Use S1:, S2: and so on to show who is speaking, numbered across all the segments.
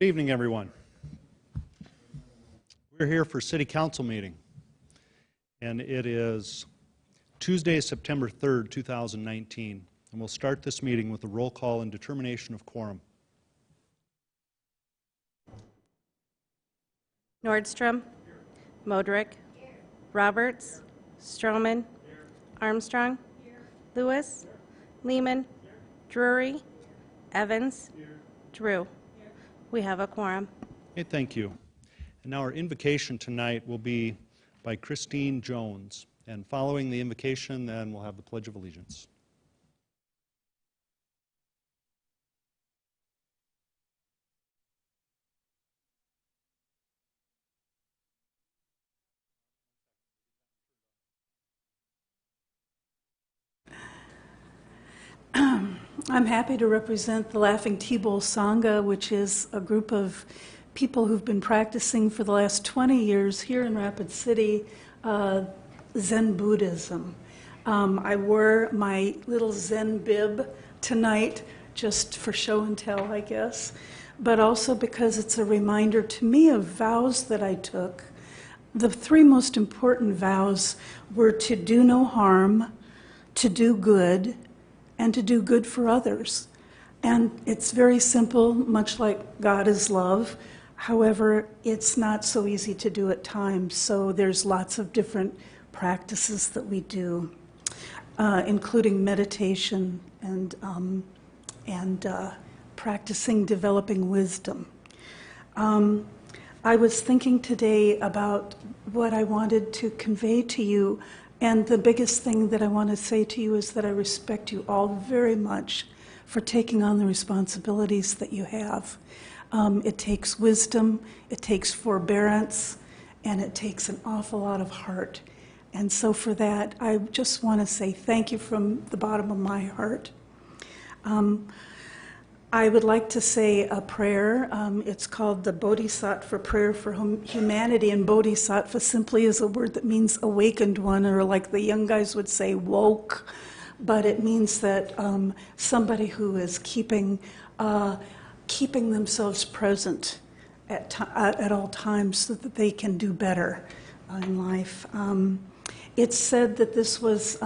S1: Good evening, everyone. We're here for City Council meeting, and it is Tuesday, September 3rd, 2019, and we'll start this meeting with a roll call and determination of quorum.
S2: Nordstrom, Modrick, Roberts, Stroman, Armstrong, Lewis, Lehman, Drury, Evans, Drew. We have a quorum.
S1: Okay, thank you. And now our invocation tonight will be by Christine Jones. And following the invocation, then we'll have the Pledge of Allegiance.
S3: I'm happy to represent the Laughing T-Bowl Sangha, which is a group of people who've been practicing for the last 20 years here in Rapid City Zen Buddhism. I wore my little Zen bib tonight just for show and tell, I guess, but also because it's a reminder to me of vows that I took. The three most important vows were to do no harm, to do good, and to do good for others. And it's very simple, much like God is love. However, it's not so easy to do at times, so there's lots of different practices that we do, including meditation and practicing developing wisdom. I was thinking today about what I wanted to convey to you, and the biggest thing that I want to say to you is that I respect you all very much for taking on the responsibilities that you have. It takes wisdom, it takes forbearance, and it takes an awful lot of heart. And so for that, I just want to say thank you from the bottom of my heart. I would like to say a prayer. It's called the Bodhisattva Prayer for Humanity, and Bodhisattva simply is a word that means awakened one, or like the young guys would say, woke. But it means that somebody who is keeping themselves present at all times so that they can do better in life. It's said that this was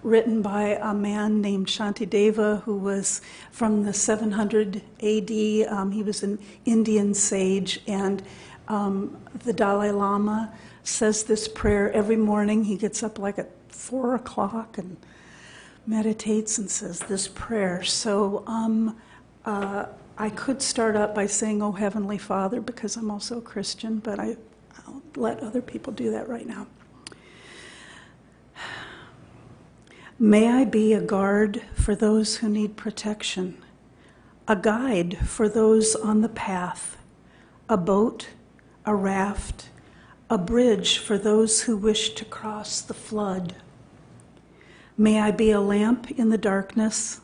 S3: written by a man named Shantideva, who was from the 700 AD. He was an Indian sage, and the Dalai Lama says this prayer every morning. He gets up like at 4 o'clock and meditates and says this prayer. So I could start out by saying, "Oh, Heavenly Father," because I'm also a Christian, but I'll let other people do that right now. May I be a guard for those who need protection, a guide for those on the path, a boat, a raft, a bridge for those who wish to cross the flood. May I be a lamp in the darkness,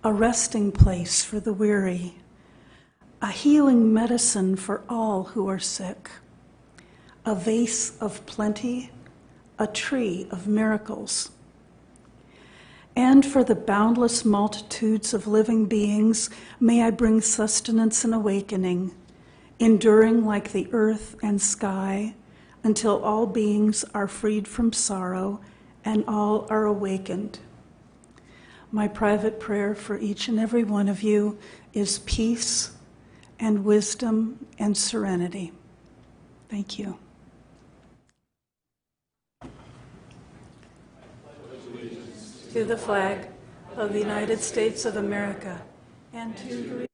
S3: a resting place for the weary, a healing medicine for all who are sick, a vase of plenty, a tree of miracles. And for the boundless multitudes of living beings, may I bring sustenance and awakening, enduring like the earth and sky, until all beings are freed from sorrow and all are awakened. My private prayer for each and every one of you is peace and wisdom and serenity. Thank you. To the flag of the United States of America, and to the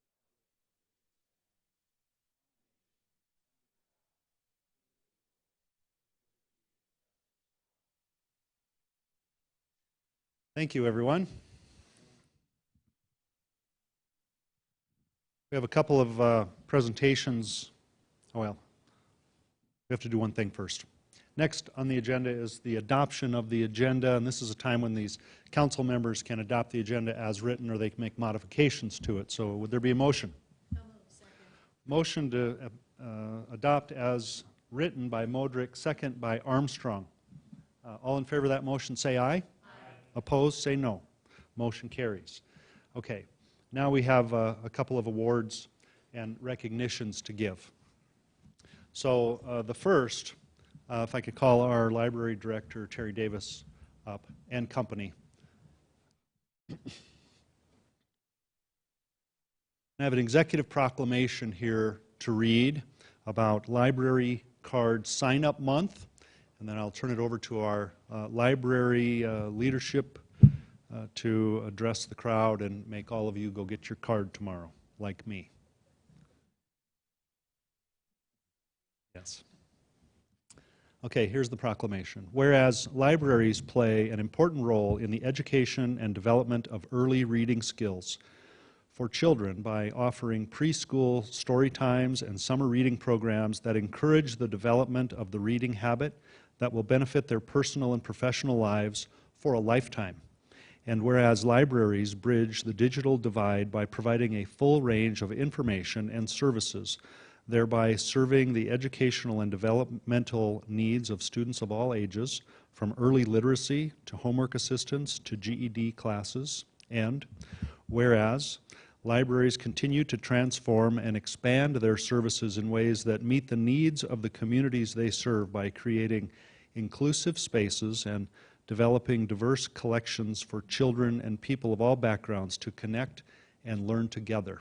S1: Thank you, everyone. We have a couple of presentations. Oh, well, we have to do one thing first. Next on the agenda is the adoption of the agenda, and this is a time when these council members can adopt the agenda as written, or they can make modifications to it. So would there be a motion? Motion to adopt as written by Modrick, second by Armstrong. All in favor of that motion say aye. Aye. Opposed say no. Motion carries. Okay, now we have a couple of awards. and recognitions to give. So the first, if I could call our library director, Terry Davis, up, and company. I have an executive proclamation here to read about Library Card Sign-Up Month, and then I'll turn it over to our library leadership to address the crowd and make all of you go get your card tomorrow, like me. Yes. Okay, here's the proclamation. Whereas libraries play an important role in the education and development of early reading skills for children by offering preschool story times and summer reading programs that encourage the development of the reading habit that will benefit their personal and professional lives for a lifetime. And whereas libraries bridge the digital divide by providing a full range of information and services, thereby serving the educational and developmental needs of students of all ages, from early literacy to homework assistance to GED classes. And whereas libraries continue to transform and expand their services in ways that meet the needs of the communities they serve by creating inclusive spaces and developing diverse collections for children and people of all backgrounds to connect and learn together.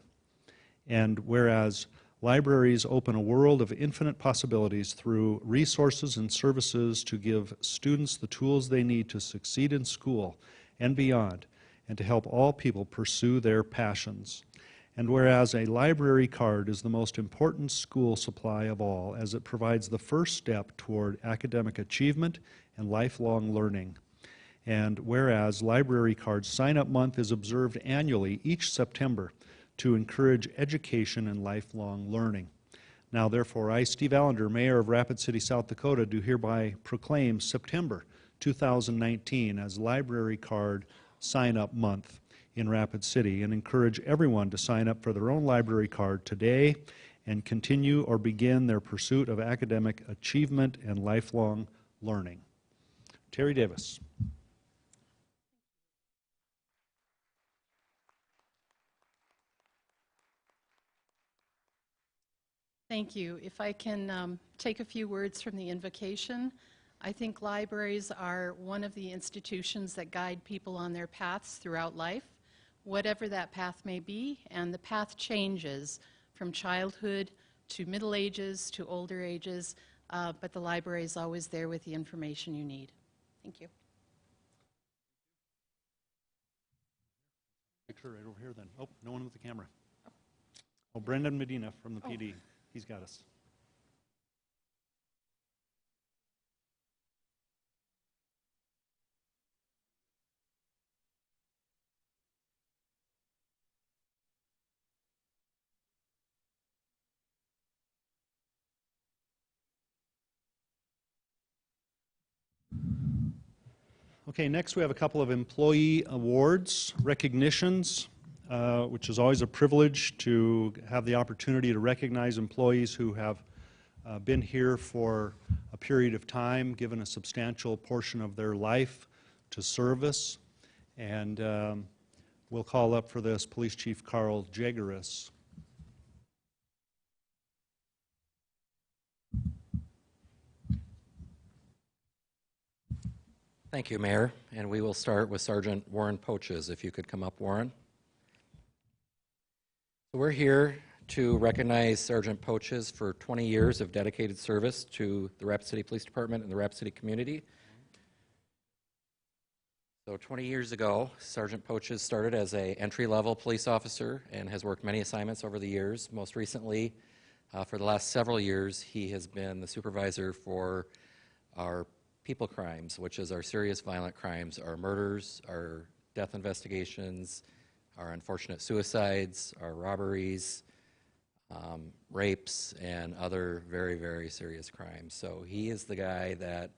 S1: And whereas libraries open a world of infinite possibilities through resources and services to give students the tools they need to succeed in school and beyond, and to help all people pursue their passions. And whereas a library card is the most important school supply of all, as it provides the first step toward academic achievement and lifelong learning. And whereas Library Card Sign-Up Month is observed annually each September to encourage education and lifelong learning. Now, therefore, I, Steve Allender, Mayor of Rapid City, South Dakota, do hereby proclaim September 2019 as Library Card Sign-Up Month in Rapid City and encourage everyone to sign up for their own library card today and continue or begin their pursuit of academic achievement and lifelong learning. Terry Davis.
S4: Thank you. If I can take a few words from the invocation. I think libraries are one of the institutions that guide people on their paths throughout life, whatever that path may be, and the path changes from childhood to middle ages to older ages, but the library is always there with the information you need. Thank you.
S1: Picture right over here then. Oh, no one with the camera. Oh, Brendan Medina from the PD. He's got us. Okay, next we have a couple of employee awards, recognitions, which is always a privilege to have the opportunity to recognize employees who have been here for a period of time, given a substantial portion of their life to service. And we'll call up for this Police Chief Carl Jageris.
S5: Thank you, Mayor. And we will start with Sergeant Warren Poaches. If you could come up, Warren. So we're here to recognize Sergeant Poaches for 20 years of dedicated service to the Rapid City Police Department and the Rapid City community. So 20 years ago, Sergeant Poaches started as an entry-level police officer and has worked many assignments over the years. Most recently, for the last several years, he has been the supervisor for our people crimes, which is our serious violent crimes, our murders, our death investigations, our unfortunate suicides, our robberies, rapes, and other very, very serious crimes. So he is the guy that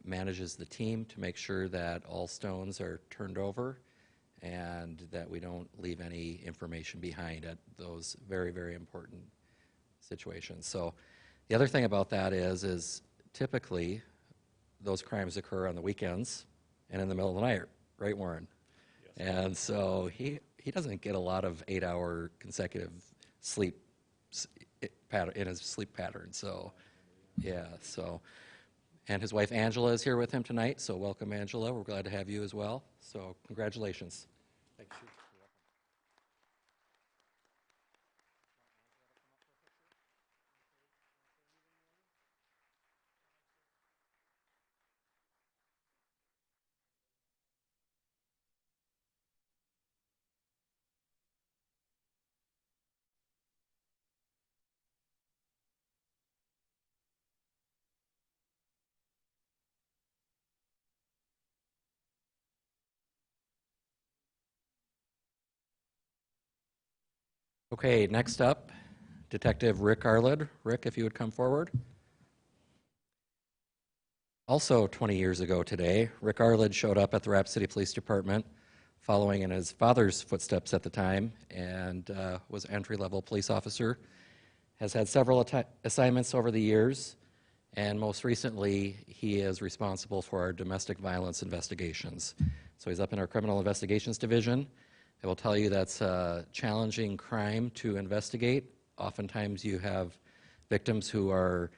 S5: manages the team to make sure that all stones are turned over and that we don't leave any information behind at those very, very important situations. So the other thing about that is typically those crimes occur on the weekends and in the middle of the night, right, Warren? Yes. And so he doesn't get a lot of 8-hour consecutive sleep pattern. So, yeah. So, and his wife Angela is here with him tonight. So, welcome, Angela. We're glad to have you as well. So, congratulations. Thank you. Okay, next up, Detective Rick Arlid. Rick, if you would come forward. Also 20 years ago today, Rick Arlid showed up at the Rapid City Police Department following in his father's footsteps at the time, and was an entry-level police officer. Has had several assignments over the years, and most recently, he is responsible for our domestic violence investigations. So he's up in our criminal investigations division. I will tell you that's a challenging crime to investigate. Oftentimes you have victims who are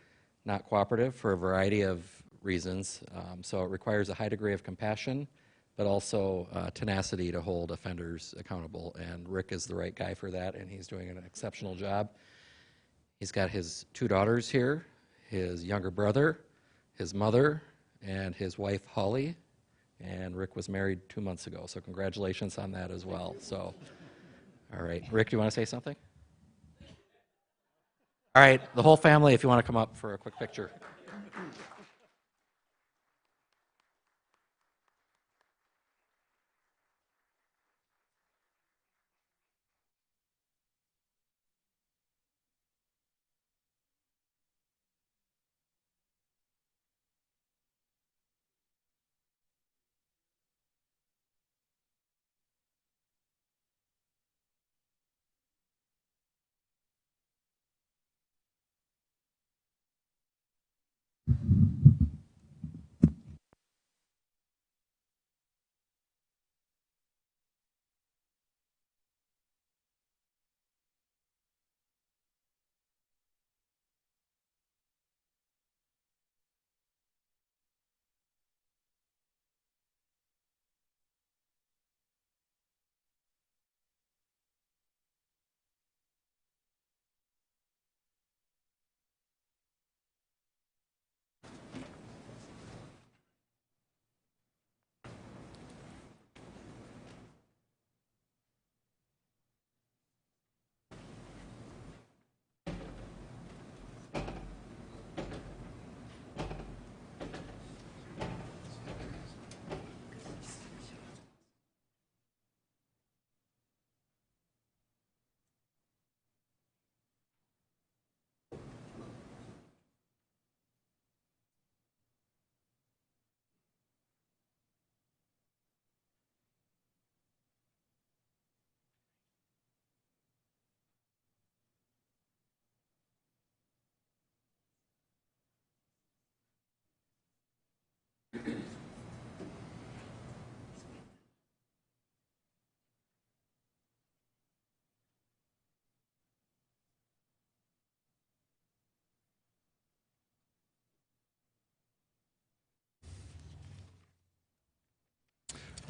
S5: not cooperative for a variety of reasons. So it requires a high degree of compassion, but also tenacity to hold offenders accountable. And Rick is the right guy for that, and he's doing an exceptional job. He's got his 2 daughters here, his younger brother, his mother, and his wife, Holly. And Rick was married 2 months ago, so congratulations on that as well. So, all right. Rick, do you want to say something? All right, the whole family, if you want to come up for a quick picture.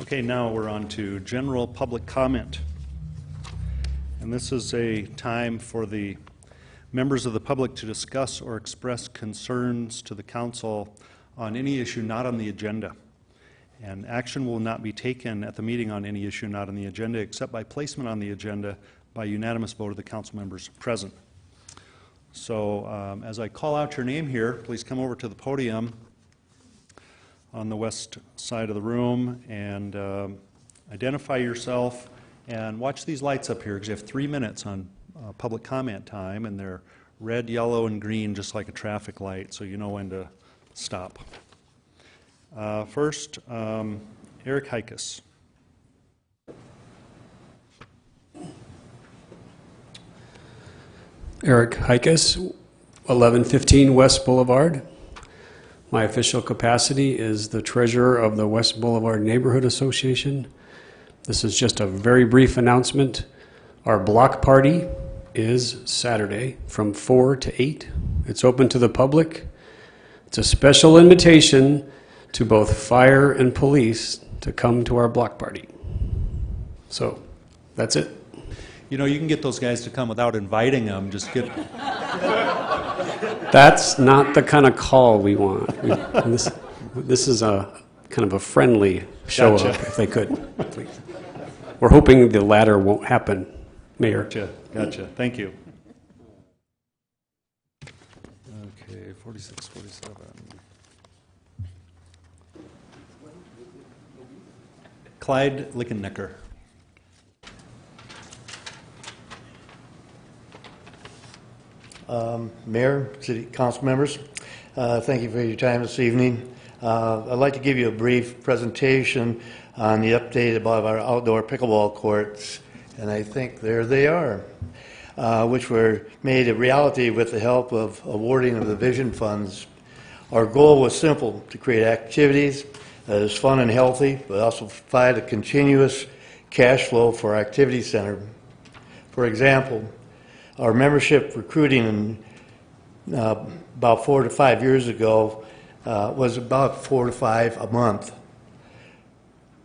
S1: Okay, now we're on to general public comment. And this is a time for the members of the public to discuss or express concerns to the council on any issue not on the agenda. And action will not be taken at the meeting on any issue not on the agenda except by placement on the agenda by unanimous vote of the council members present. So as I call out your name here, please come over to the podium on the west side of the room and identify yourself and watch these lights up here because you have 3 minutes on public comment time, and they're red, yellow, and green just like a traffic light, so you know when to stop. First, Eric Heikus.
S6: Eric Heikus, 1115 West Boulevard. My official capacity is the treasurer of the West Boulevard Neighborhood Association. This is just a very brief announcement. Our block party is Saturday from 4 to 8. It's open to the public. It's a special invitation to both fire and police to come to our block party. So that's it.
S1: You know, you can get those guys to come without inviting them. Just get.
S6: That's not the kind of call we want. This is a kind of a friendly show
S1: Gotcha.
S6: up, if they could, please. We're hoping the latter won't happen, Mayor.
S1: Gotcha. Thank you. Okay, 46, 47. Clyde Lickennecker.
S7: Mayor, City Council members, thank you for your time this evening. I'd like to give you a brief presentation on the update about our outdoor pickleball courts, and I think there they are, which were made a reality with the help of awarding of the Vision Funds. Our goal was simple: to create activities that is fun and healthy, but also provide a continuous cash flow for our activity center. For example, our membership recruiting about 4 to 5 years ago was about 4 to 5 a month.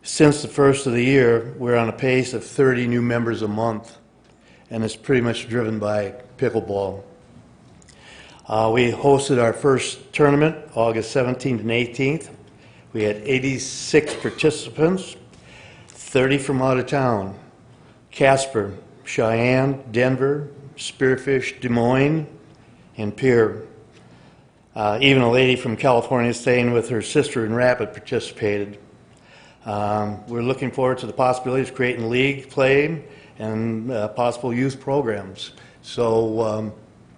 S7: Since the first of the year, we're on a pace of 30 new members a month, and it's pretty much driven by pickleball. We hosted our first tournament August 17th and 18th. We had 86 participants, 30 from out of town: Casper, Cheyenne, Denver, Spearfish, Des Moines, and Pierre. Even a lady from California staying with her sister in Rapid participated. We're looking forward to the possibilities of creating league play and possible youth programs. So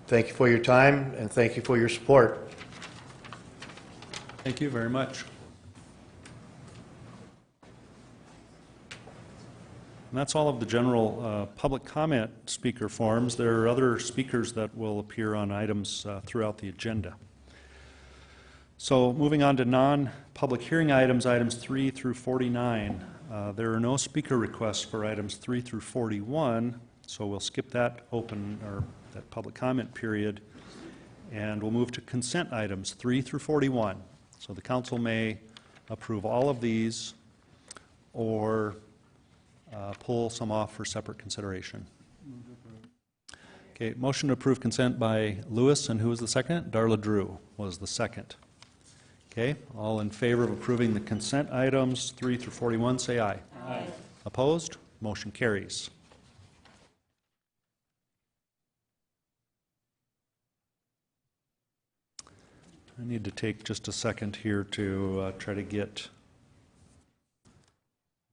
S7: thank you for your time and thank you for your support.
S1: Thank you very much. And that's all of the general public comment speaker forms. There are other speakers that will appear on items throughout the agenda. So moving on to non-public hearing items, items 3 through 49. There are no speaker requests for items 3 through 41, so we'll skip that that public comment period, and we'll move to consent items 3 through 41. So the council may approve all of these or pull some off for separate consideration. Okay, motion to approve consent by Lewis, and who was the second? Darla Drew was the second. Okay, all in favor of approving the consent items 3 through 41, say aye. Aye. Opposed? Motion carries. I need to take just a second here to try to get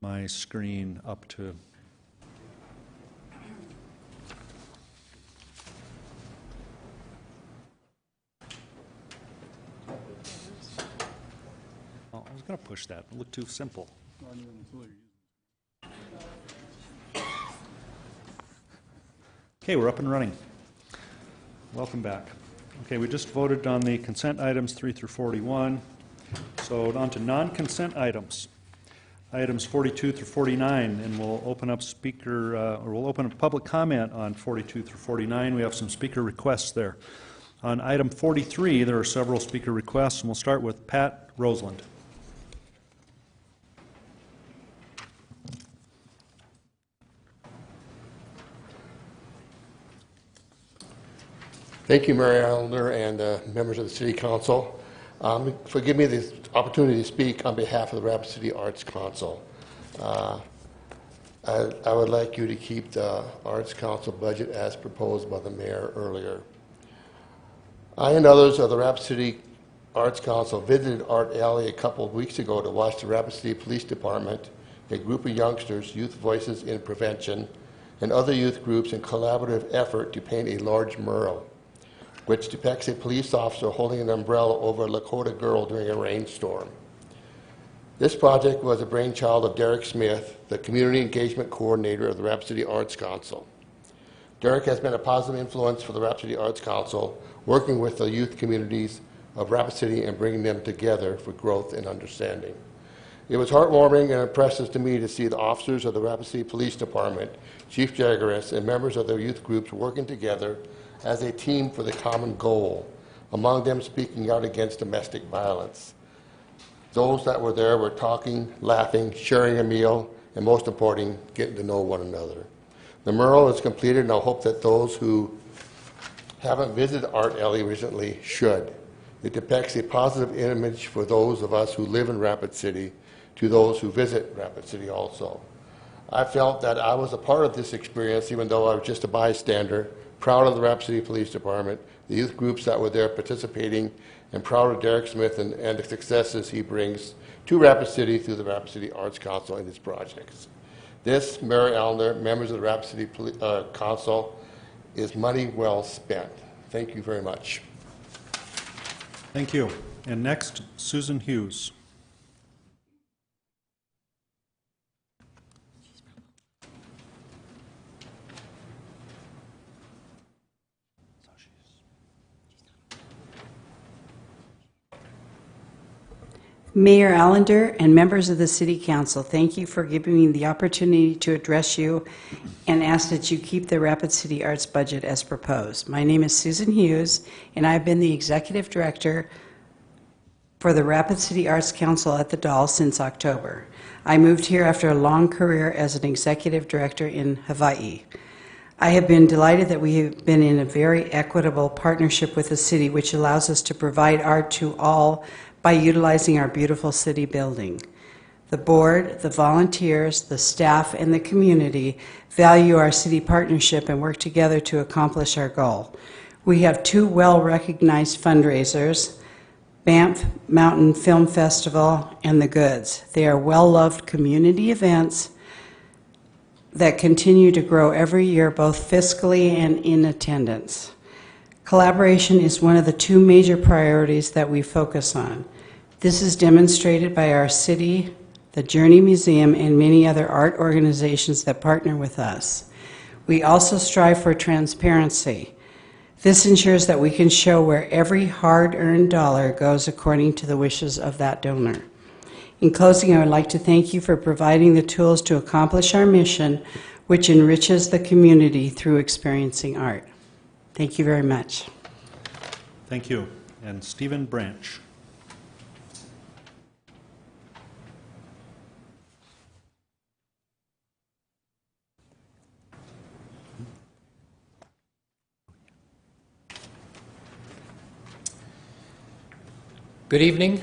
S1: my screen up to. Oh, I was going to push that. It looked too simple. Okay, we're up and running. Welcome back. Okay, we just voted on the consent items 3 through 41. So on to non-consent items. Items 42 through 49, and we'll open up we'll open up public comment on 42 through 49. We have some speaker requests there. On item 43, there are several speaker requests, and we'll start with Pat Roseland.
S8: Thank you, Mary Islander and members of the City Council. For giving me the opportunity to speak on behalf of the Rapid City Arts Council. I would like you to keep the Arts Council budget as proposed by the mayor earlier. I and others of the Rapid City Arts Council visited Art Alley a couple of weeks ago to watch the Rapid City Police Department, a group of youngsters, Youth Voices in Prevention, and other youth groups in collaborative effort to paint a large mural, which depicts a police officer holding an umbrella over a Lakota girl during a rainstorm. This project was a brainchild of Derek Smith, the Community Engagement Coordinator of the Rapid City Arts Council. Derek has been a positive influence for the Rapid City Arts Council, working with the youth communities of Rapid City and bringing them together for growth and understanding. It was heartwarming and impressive to me to see the officers of the Rapid City Police Department, Chief Jaguarist, and members of their youth groups working together as a team for the common goal, among them speaking out against domestic violence. Those that were there were talking, laughing, sharing a meal, and most important, getting to know one another. The mural is completed, and I hope that those who haven't visited Art Alley recently should. It depicts a positive image for those of us who live in Rapid City to those who visit Rapid City also. I felt that I was a part of this experience, even though I was just a bystander, proud of the Rapid City Police Department, the youth groups that were there participating, and proud of Derek Smith and the successes he brings to Rapid City through the Rapid City Arts Council and his projects. This, Mayor Allender, members of the Rapid City Council, is money well spent. Thank you very much.
S1: Thank you. And next, Susan Hughes.
S9: Mayor Allender and members of the City Council, thank you for giving me the opportunity to address you and ask that you keep the Rapid City Arts budget as proposed. My name is Susan Hughes, and I've been the Executive Director for the Rapid City Arts Council at the Doll since October. I moved here after a long career as an Executive Director in Hawaii. I have been delighted that we have been in a very equitable partnership with the city, which allows us to provide art to all by utilizing our beautiful city building. The board, the volunteers, the staff, and the community value our city partnership and work together to accomplish our goal. We have two well-recognized fundraisers, Banff Mountain Film Festival and The Goods. They are well-loved community events that continue to grow every year, both fiscally and in attendance. Collaboration is one of the two major priorities that we focus on. This is demonstrated by our city, the Journey Museum, and many other art organizations that partner with us. We also strive for transparency. This ensures that we can show where every hard-earned dollar goes according to the wishes of that donor. In closing, I would like to thank you for providing the tools to accomplish our mission, which enriches the community through experiencing art. Thank you very much.
S1: Thank you. And Stephen Branch.
S10: Good evening.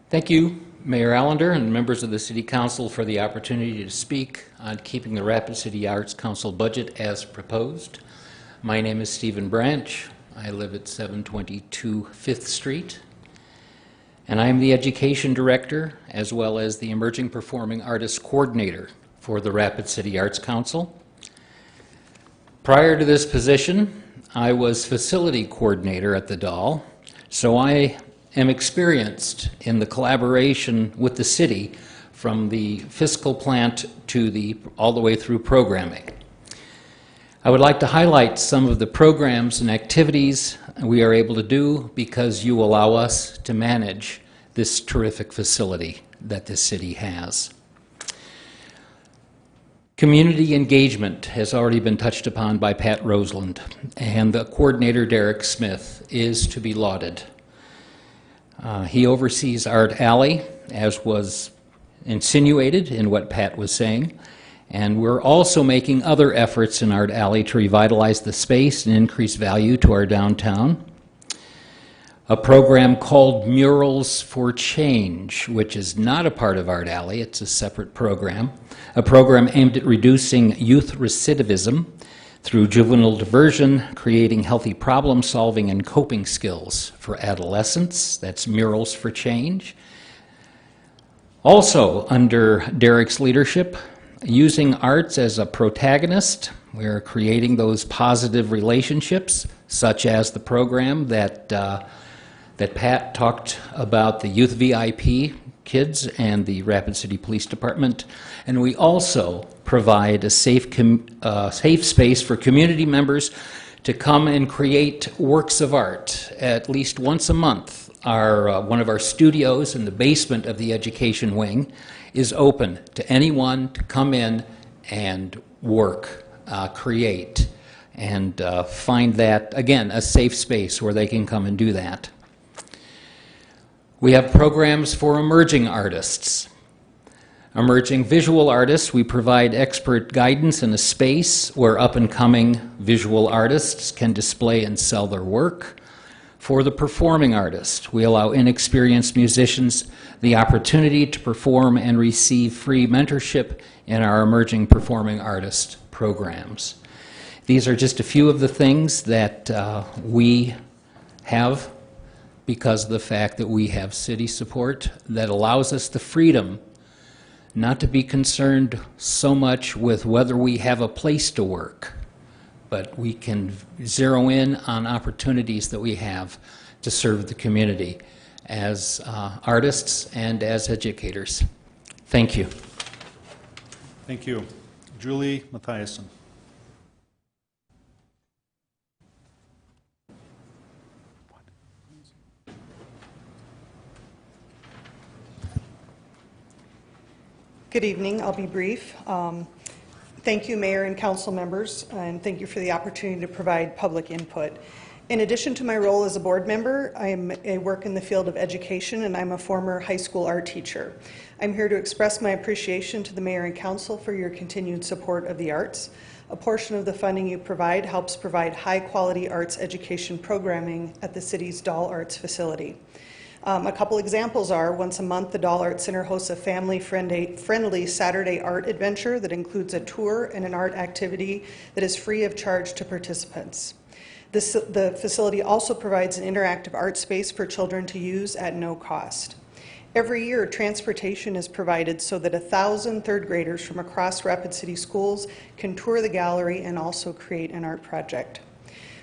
S10: Thank you, Mayor Allender and members of the City Council, for the opportunity to speak on keeping the Rapid City Arts Council budget as proposed. My name is Stephen Branch. I live at 722 5th Street, and I am the Education Director as well as the Emerging Performing Artists Coordinator for the Rapid City Arts Council. Prior to this position, I was Facility Coordinator at the Doll, so I am experienced in the collaboration with the city from the fiscal plant to all the way through programming. I would like to highlight some of the programs and activities we are able to do because you allow us to manage this terrific facility that this city has. Community engagement has already been touched upon by Pat Roseland, and the coordinator, Derek Smith, is to be lauded. He oversees Art Alley, as was insinuated in what Pat was saying, and we're also making other efforts in Art Alley to revitalize the space and increase value to our downtown. A program called Murals for Change, which is not a part of Art Alley, it's a separate program. A program aimed at reducing youth recidivism through juvenile diversion, creating healthy problem solving and coping skills for adolescents. That's Murals for Change. Also, under Derek's leadership, using arts as a protagonist, we're creating those positive relationships, such as the program that Pat talked about, the Youth VIP kids and the Rapid City Police Department. And we also provide a safe space for community members to come and create works of art at least once a month one of our studios in the basement of the education wing is open to anyone to come in and work, create, and find that, again, a safe space where they can come and do that. We have programs for emerging artists. Emerging visual artists, we provide expert guidance in a space where up-and-coming visual artists can display and sell their work. For the performing artist, we allow inexperienced musicians the opportunity to perform and receive free mentorship in our emerging performing artist programs. These are just a few of the things that we have because of the fact that we have city support that allows us the freedom not to be concerned so much with whether we have a place to work, but we can zero in on opportunities that we have to serve the community as artists and as educators. Thank you.
S1: Thank you. Julie Mathiasen.
S11: Good evening. I'll be brief. Thank you, Mayor and Council members, and thank you for the opportunity to provide public input. In addition to my role as a board member, I work in the field of education, and I'm a former high school art teacher. I'm here to express my appreciation to the Mayor and Council for your continued support of the arts. A portion of the funding you provide helps provide high-quality arts education programming at the city's Doll Arts facility. A couple examples are, once a month, the Doll Art Center hosts a family-friendly Saturday art adventure that includes a tour and an art activity that is free of charge to participants. The facility also provides an interactive art space for children to use at no cost. Every year, transportation is provided so that 1,000 third graders from across Rapid City schools can tour the gallery and also create an art project.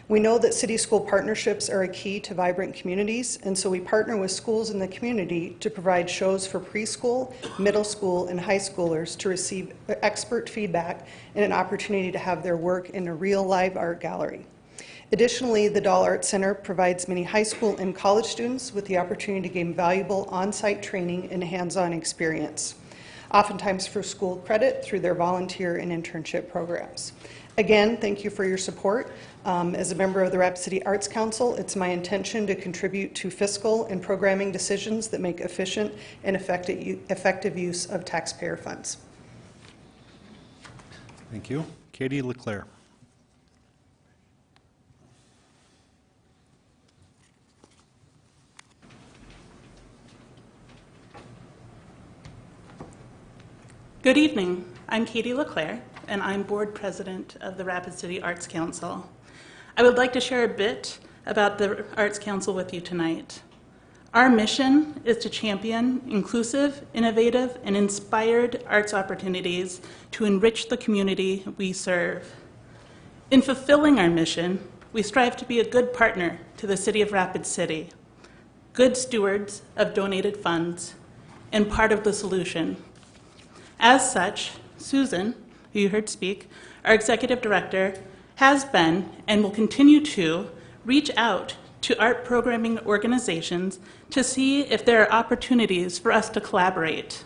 S11: We know that city-school partnerships are a key to vibrant communities, and so we partner with schools in the community to provide shows for preschool, middle school, and high schoolers to receive expert feedback and an opportunity to have their work in a real live art gallery. Additionally, the Doll Art Center provides many high school and college students with the opportunity to gain valuable on-site training and hands-on experience, oftentimes for school credit through their volunteer and internship programs. Again, thank you for your support. As a member of the Rapid City Arts Council, it's my intention to contribute to fiscal and programming decisions that make efficient and effective use of taxpayer funds.
S1: Thank you. Katie Leclerc.
S12: Good evening. I'm Katie Leclerc, and I'm board president of the Rapid City Arts Council. I would like to share a bit about the Arts Council with you tonight. Our mission is to champion inclusive, innovative, and inspired arts opportunities to enrich the community we serve. In fulfilling our mission, we strive to be a good partner to the City of Rapid City, good stewards of donated funds, and part of the solution. As such, Susan, who you heard speak, our executive director, has been and will continue to reach out to art programming organizations to see if there are opportunities for us to collaborate.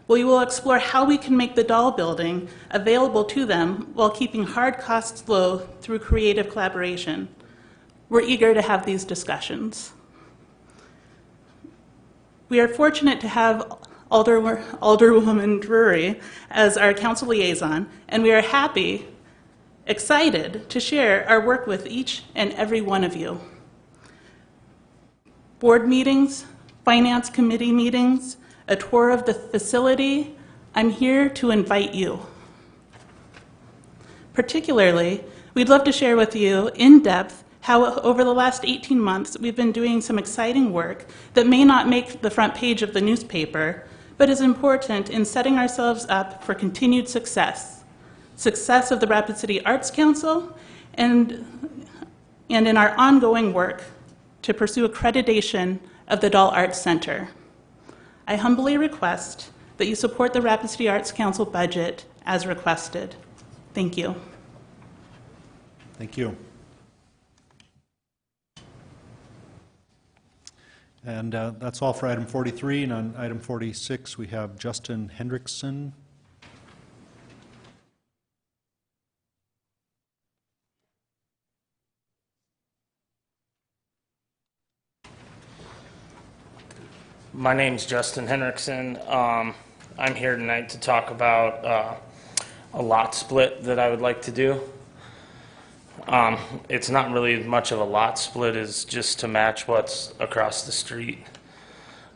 S12: We will explore how we can make the doll building available to them while keeping hard costs low through creative collaboration. We're eager to have these discussions. We are fortunate to have Alderwoman Drury as our council liaison, and we are excited to share our work with each and every one of you. Board meetings, finance committee meetings, a tour of the facility, I'm here to invite you. Particularly, we'd love to share with you in depth how over the last 18 months we've been doing some exciting work that may not make the front page of the newspaper, but is important in setting ourselves up for continued success of the Rapid City Arts Council, and in our ongoing work to pursue accreditation of the Doll Arts Center. I humbly request that you support the Rapid City Arts Council budget as requested. Thank you.
S1: Thank you. And that's all for item 43. And on item 46, we have Justin Hendrickson.
S13: My name's Justin Hendrickson. I'm here tonight to talk about a lot split that I would like to do. It's not really much of a lot split, it's just to match what's across the street.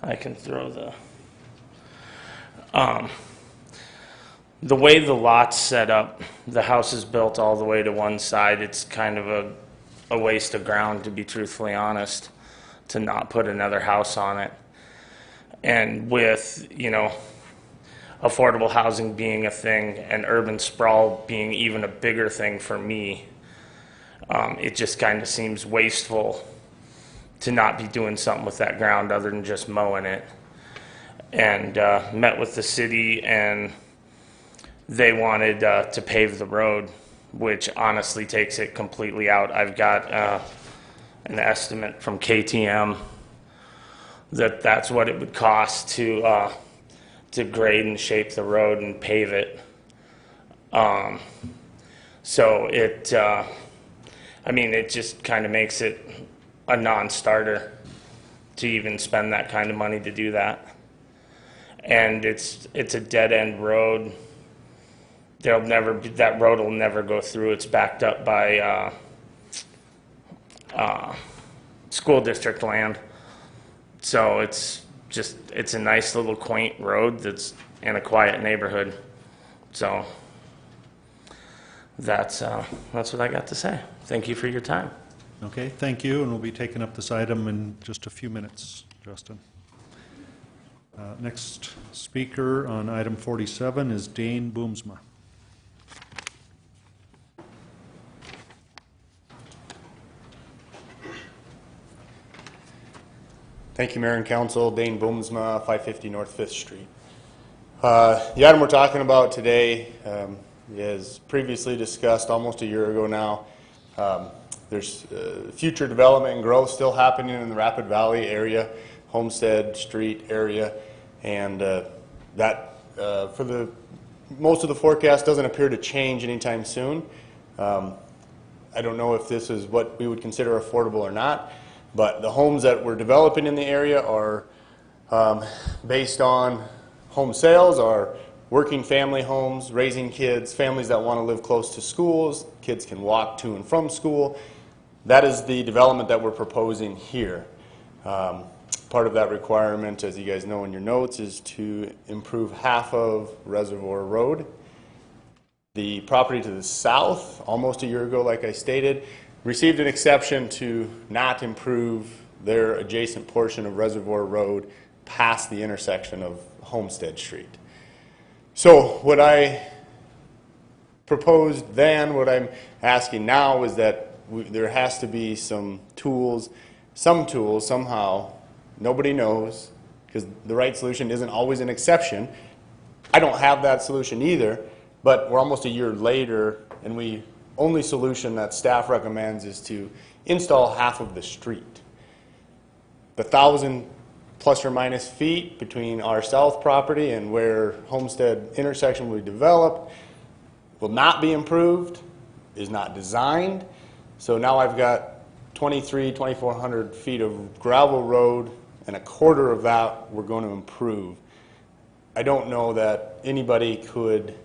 S13: I can throw the way the lot's set up, the house is built all the way to one side. It's kind of a waste of ground, to be truthfully honest, to not put another house on it. And with, you know, affordable housing being a thing and urban sprawl being even a bigger thing for me, it just kind of seems wasteful to not be doing something with that ground other than just mowing it. And met with the city, and they wanted to pave the road, which honestly takes it completely out. I've got an estimate from KTM that that's what it would cost to grade and shape the road and pave it. So it, I mean, it just kind of makes it a non-starter to even spend that kind of money to do that. And it's a dead-end road. There'll never be, that road will never go through. It's backed up by school district land. So it's a nice little quaint road that's in a quiet neighborhood. So that's what I got to say. Thank you for your time.
S1: Okay, thank you, and we'll be taking up this item in just a few minutes, Justin. Next speaker on item 47 is Dane Boomsma.
S14: Thank you, Mayor and Council. Dane Boomsma, 550 North 5th Street. The item we're talking about today is previously discussed almost a year ago now. There's future development and growth still happening in the Rapid Valley area, Homestead Street area, and that for the most of the forecast doesn't appear to change anytime soon. I don't know if this is what we would consider affordable or not, but the homes that we're developing in the area are based on home sales, are working family homes, raising kids, families that want to live close to schools, kids can walk to and from school. That is the development that we're proposing here. Part of that requirement, as you guys know in your notes, is to improve half of Reservoir Road. The property to the south, almost a year ago, like I stated, received an exception to not improve their adjacent portion of Reservoir Road past the intersection of Homestead Street. So what I proposed then, what I'm asking now is that there has to be some tools somehow, nobody knows, because the right solution isn't always an exception. I don't have that solution either, but we're almost a year later, and the only solution that staff recommends is to install half of the street. The 1,000 plus or minus feet between our south property and where Homestead intersection will be developed will not be improved, is not designed. So now I've got 2,400 feet of gravel road, and a quarter of that we're going to improve. I don't know that anybody could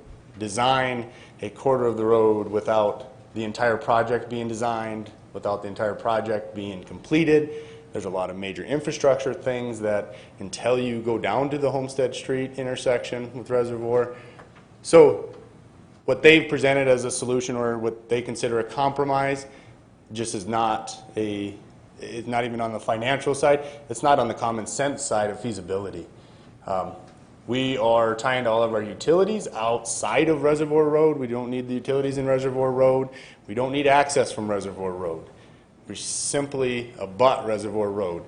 S14: design a quarter of the road without the entire project being designed, without the entire project being completed. There's a lot of major infrastructure things that until you go down to the Homestead Street intersection with Reservoir. So what they've presented as a solution, or what they consider a compromise, just is not it's not even on the financial side. It's not on the common sense side of feasibility. We are tying to all of our utilities outside of Reservoir Road. We don't need the utilities in Reservoir Road. We don't need access from Reservoir Road. We simply abut Reservoir Road.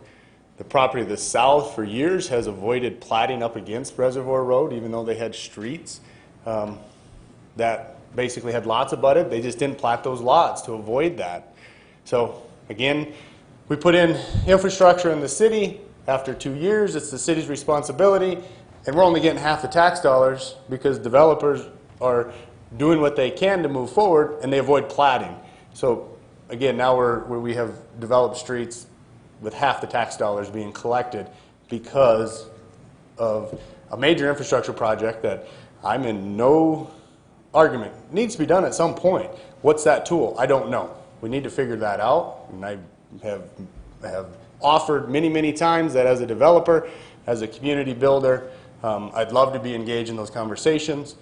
S14: The property to the south for years has avoided platting up against Reservoir Road, even though they had streets that basically had lots abutted. They just didn't plat those lots to avoid that. So again, we put in infrastructure in the city. After 2 years, it's the city's responsibility, and we're only getting half the tax dollars because developers are doing what they can to move forward, and they avoid platting. So again, now we have developed streets with half the tax dollars being collected because of a major infrastructure project that I'm in no argument. It needs to be done at some point. What's that tool? I don't know. We need to figure that out, and I have offered many, many times that as a developer, as a community builder, I'd love to be engaged in those conversations.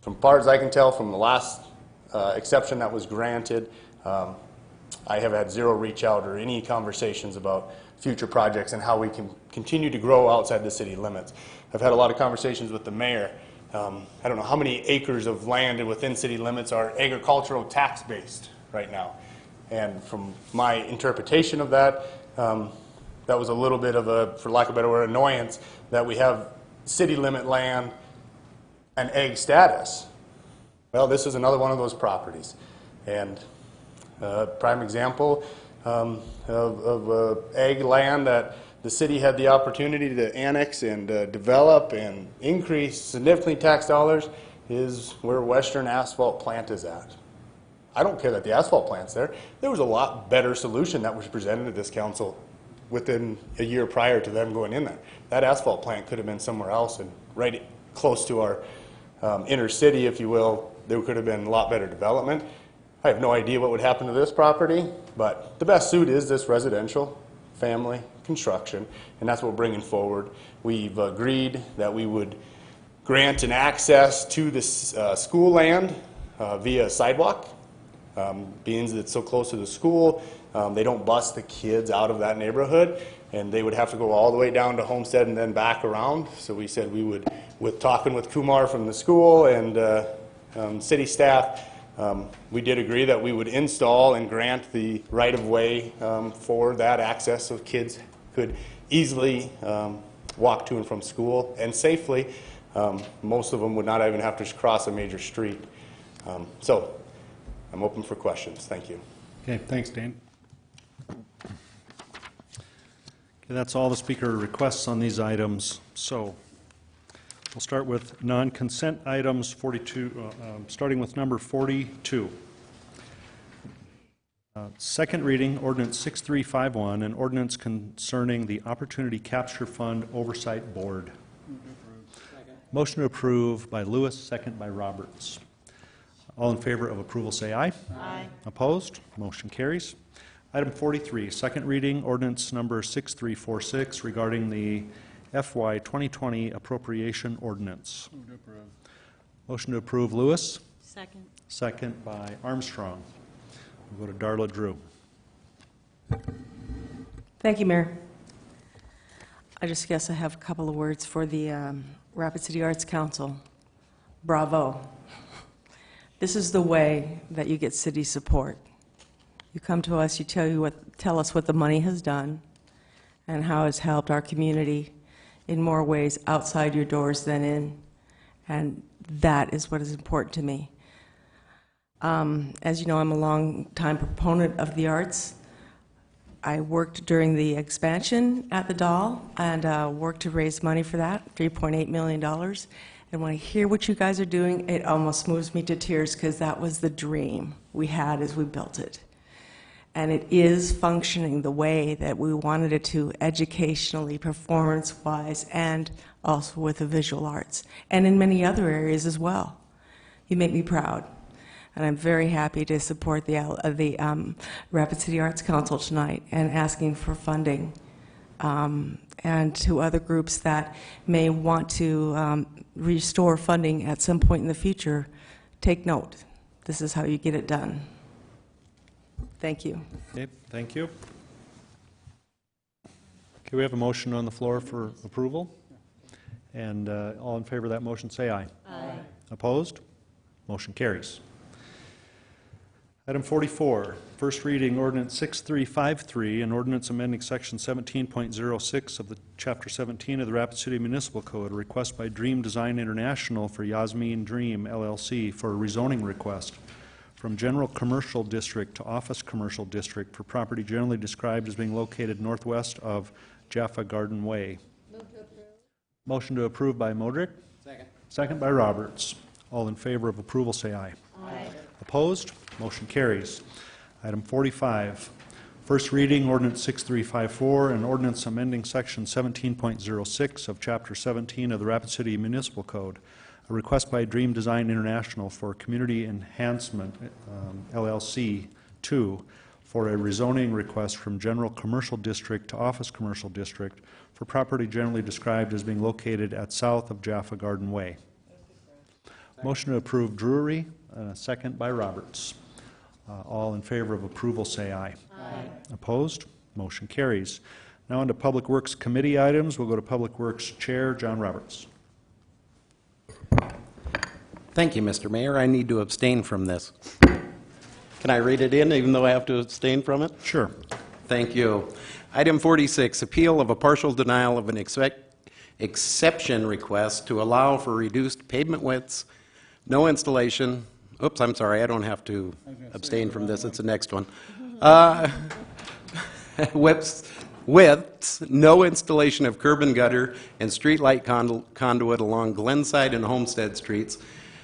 S14: From far as I can tell from the last exception that was granted, I have had zero reach out or any conversations about future projects and how we can continue to grow outside the city limits. I've had a lot of conversations with the mayor. I don't know how many acres of land within city limits are agricultural tax based right now. And from my interpretation of that, that was a little bit of a, for lack of a better word, annoyance that we have city limit land and ag status. Well, this is another one of those properties. And prime example of ag land that the city had the opportunity to annex and develop and increase significantly tax dollars is where Western Asphalt Plant is at. I don't care that the asphalt plant's there. There was a lot better solution that was presented to this council within a year prior to them going in there. That asphalt plant could have been somewhere else and right close to our inner city, if you will. There could have been a lot better development. I have no idea what would happen to this property, but the best suit is this residential, family, construction, and that's what we're bringing forward. We've agreed that we would grant an access to this school land via sidewalk. Being that it's so close to the school, they don't bus the kids out of that neighborhood, and they would have to go all the way down to Homestead and then back around. So we said we would, with talking with Kumar from the school and city staff, we did agree that we would install and grant the right-of-way for that access so kids could easily walk to and from school and safely. Most of them would not even have to cross a major street. So I'm open for questions. Thank you.
S1: Okay, thanks, Dane. Okay, that's all the speaker requests on these items. So we'll start with non-consent items 42, starting with number 42. Second reading, ordinance 6351, an ordinance concerning the Opportunity Capture Fund Oversight Board. Motion to approve by Lewis, second by Roberts. All in favor of approval say aye.
S2: Aye.
S1: Opposed? Motion carries. Item 43, second reading, ordinance number 6346 regarding the FY 2020 appropriation ordinance. Motion to approve Lewis.
S2: Second.
S1: Second by Armstrong. We'll go to Darla Drew.
S15: Thank you, Mayor. I just guess I have a couple of words for the Rapid City Arts Council. Bravo. This is the way that you get city support. You come to us, you tell us what the money has done and how it's helped our community in more ways outside your doors than in, and that is what is important to me. As you know, I'm a long-time proponent of the arts. I worked during the expansion at the Doll and worked to raise money for that, $3.8 million. And when I hear what you guys are doing, it almost moves me to tears because that was the dream we had as we built it. And it is functioning the way that we wanted it to, educationally, performance-wise, and also with the visual arts, and in many other areas as well. You make me proud. And I'm very happy to support the Rapid City Arts Council tonight and asking for funding. And to other groups that may want to restore funding at some point in the future, take note. This is how you get it done. Thank you.
S1: Okay, thank you. Okay, we have a motion on the floor for approval. And all in favor of that motion say aye.
S2: Aye.
S1: Opposed? Motion carries. Item 44, first reading ordinance 6353, an ordinance amending section 17.06 of the Chapter 17 of the Rapid City Municipal Code, a request by Dream Design International for Yasmin Dream LLC for a rezoning request from general commercial district to office commercial district for property generally described as being located northwest of Jaffa Garden Way. Motion to approve by Modrick. Second. Second by Roberts. All in favor of approval, say aye. Aye. Opposed? Motion carries. Item 45, first reading, ordinance 6354, an ordinance amending section 17.06 of chapter 17 of the Rapid City Municipal Code. A request by Dream Design International for Community Enhancement, LLC 2, for a rezoning request from general commercial district to office commercial district for property generally described as being located at south of Jaffa Garden Way. Motion to approve Drury, second by Roberts. All in favor of approval say aye. Aye. Opposed? Motion carries. Now on to Public Works Committee items. We'll go to Public Works Chair John Roberts.
S16: Thank you, Mr. Mayor. I need to abstain from this. Can I read it in even though I have to abstain from it?
S1: Sure.
S16: Thank you. Item 46, appeal of a partial denial of an exception request to allow for reduced pavement widths, no installation. Oops, I'm sorry, I don't have to abstain from this. It's the next one. Widths, no installation of curb and gutter and street light conduit along Glenside and Homestead Streets.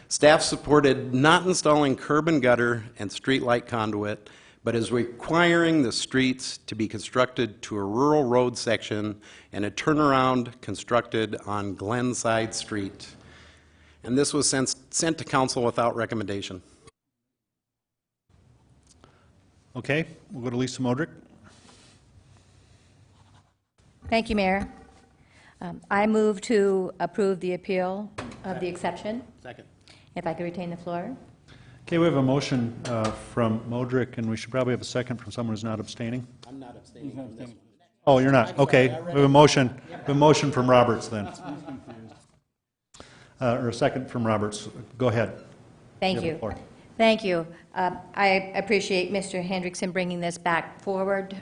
S16: Staff supported not installing curb and gutter and street light conduit, but is requiring the streets to be constructed to a rural road section and a turnaround constructed on Glenside Street. And this was sent to council without recommendation.
S1: Okay, we'll go to Lisa Modrick.
S17: Thank you, Mayor. I move to approve the appeal of the exception.
S16: Second.
S17: If I could retain the floor.
S1: Okay, we have a motion from Modrick, and we should probably have a second from someone who's not abstaining.
S16: I'm not abstaining from this one.
S1: Oh, you're not? Okay, we have a motion from Roberts then. Or a second from Roberts. Go ahead.
S17: Thank you. Thank you. I appreciate Mr. Hendrickson bringing this back forward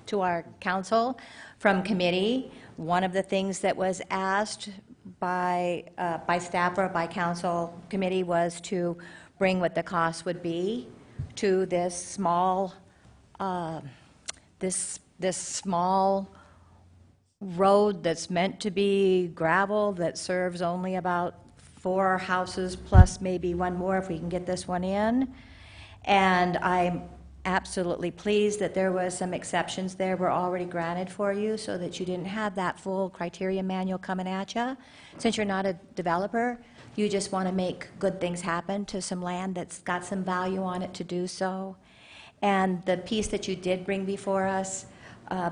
S17: to our council from committee. One of the things that was asked by staff or by council committee was to bring what the cost would be to this small this small road that's meant to be gravel that serves only about 4 houses plus maybe one more if we can get this one in. And I'm absolutely pleased that there was some exceptions there were already granted for you so that you didn't have that full criteria manual coming at you. Since you're not a developer, you just want to make good things happen to some land that's got some value on it to do so. And the piece that you did bring before us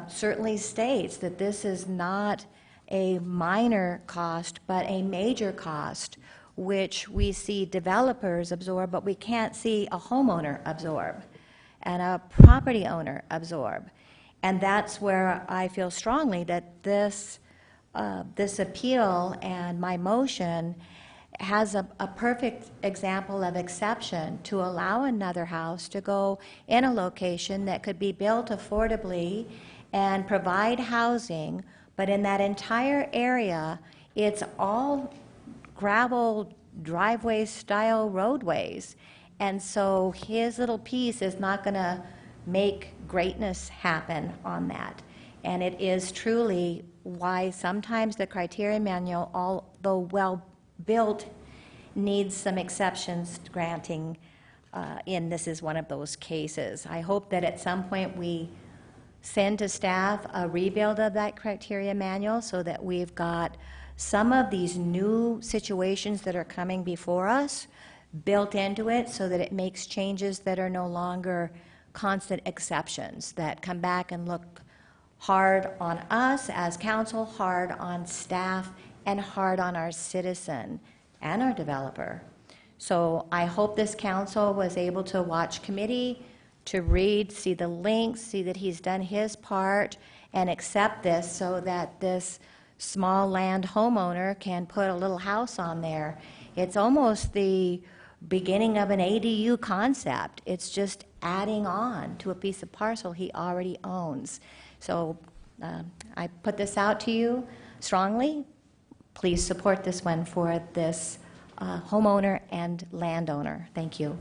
S17: certainly states that this is not a minor cost, but a major cost, which we see developers absorb, but we can't see a homeowner absorb and a property owner absorb. And that's where I feel strongly that this appeal and my motion has a perfect example of exception to allow another house to go in a location that could be built affordably and provide housing, but in that entire area, it's all gravel driveway style roadways. And so his little piece is not going to make greatness happen on that. And it is truly why sometimes the criteria manual, although well built, needs some exceptions granting, and this is one of those cases. I hope that at some point we send to staff a rebuild of that criteria manual so that we've got some of these new situations that are coming before us built into it so that it makes changes that are no longer constant exceptions that come back and look hard on us as council, hard on staff, and hard on our citizen and our developer. So I hope this council was able to watch committee, to read, see the links, see that he's done his part, and accept this so that this small land homeowner can put a little house on there. It's almost the beginning of an ADU concept. It's just adding on to a piece of parcel he already owns. So I put this out to you strongly. Please support this one for this homeowner and landowner. Thank you.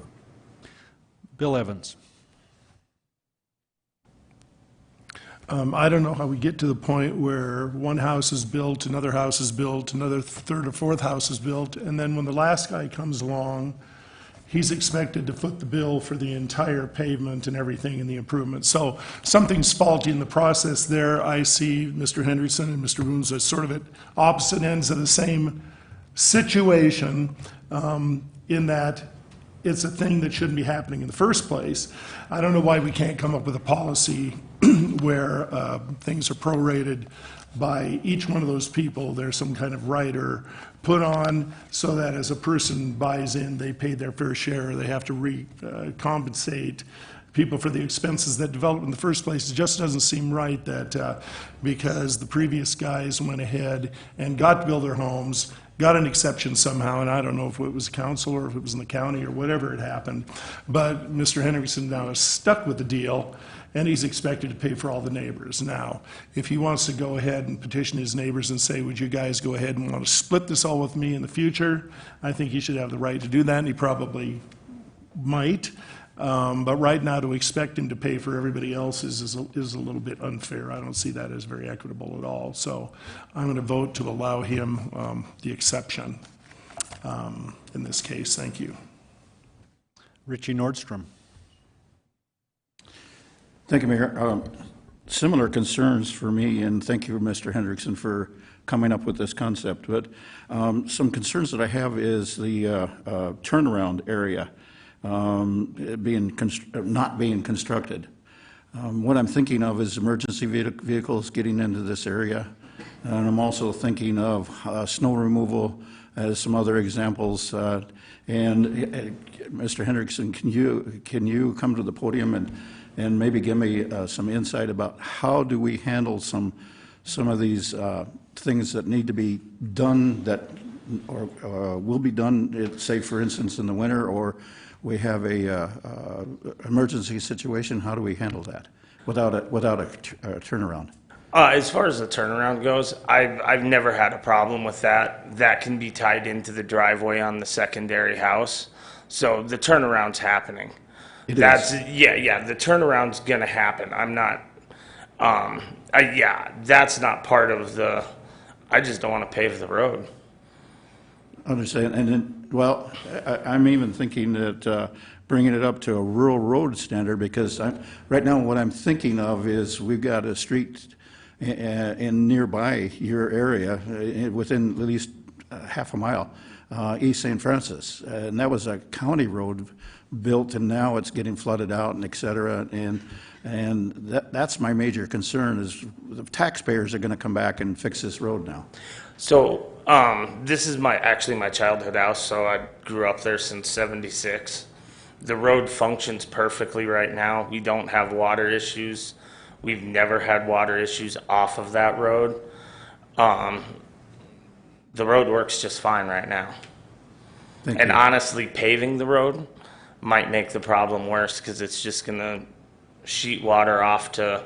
S1: Bill Evans.
S18: I don't know how we get to the point where one house is built, another house is built, another third or fourth house is built, and then when the last guy comes along, he's expected to foot the bill for the entire pavement and everything in the improvement. So something's faulty in the process there. I see Mr. Hendrickson and Mr. Boones as sort of at opposite ends of the same situation, in that it's a thing that shouldn't be happening in the first place. I don't know why we can't come up with a policy where things are prorated by each one of those people. There's some kind of rider put on so that as a person buys in, they pay their fair share. They have to compensate people for the expenses that developed in the first place. It just doesn't seem right that because the previous guys went ahead and got to build their homes, got an exception somehow, and I don't know if it was council or if it was in the county or whatever had happened, but Mr. Hendrickson now is stuck with the deal, and he's expected to pay for all the neighbors. Now, if he wants to go ahead and petition his neighbors and say, would you guys go ahead and want to split this all with me in the future, I think he should have the right to do that, and he probably might. But right now, to expect him to pay for everybody else is a little bit unfair. I don't see that as very equitable at all. So I'm going to vote to allow him the exception in this case. Thank you.
S1: Richie Nordstrom.
S19: Thank you, Mayor. Similar concerns for me, and thank you, Mr. Hendrickson, for coming up with this concept. But some concerns that I have is the turnaround area not being constructed. What I'm thinking of is emergency vehicles getting into this area, and I'm also thinking of snow removal as some other examples. And Mr. Hendrickson, can you come to the podium and maybe give me some insight about how do we handle some of these things that need to be done that or will be done, say for instance in the winter, or we have a emergency situation? How do we handle that without a turnaround?
S13: As far as the turnaround goes, I've never had a problem with that. That can be tied into the driveway on the secondary house, so the turnaround's happening. Yeah, the turnaround's gonna happen. I'm not. That's not part of the. I just don't want to pave the road.
S19: Understand, and then, well, I'm even thinking that bringing it up to a rural road standard, because right now what I'm thinking of is we've got a street in nearby your area, within at least half a mile, East St. Francis, and that was a county road built, and now it's getting flooded out and et cetera, and that's my major concern is the taxpayers are going to come back and fix this road now.
S13: So this is actually my childhood house, so I grew up there since '76. The road functions perfectly right now. We don't have water issues. We've never had water issues off of that road. The road works just fine right now.
S19: Thank you.
S13: Honestly, paving the road might make the problem worse because it's just going to sheet water off to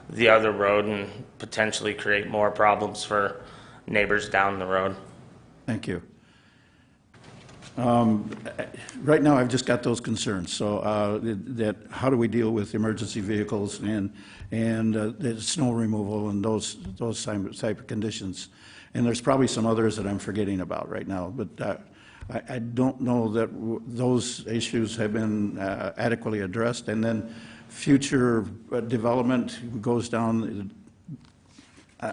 S13: the other road and potentially create more problems for neighbors down the road.
S19: Thank you. Right now, I've just got those concerns. So that how do we deal with emergency vehicles and the snow removal and those type of conditions? And there's probably some others that I'm forgetting about right now, but I don't know that those issues have been adequately addressed. And then future development goes down.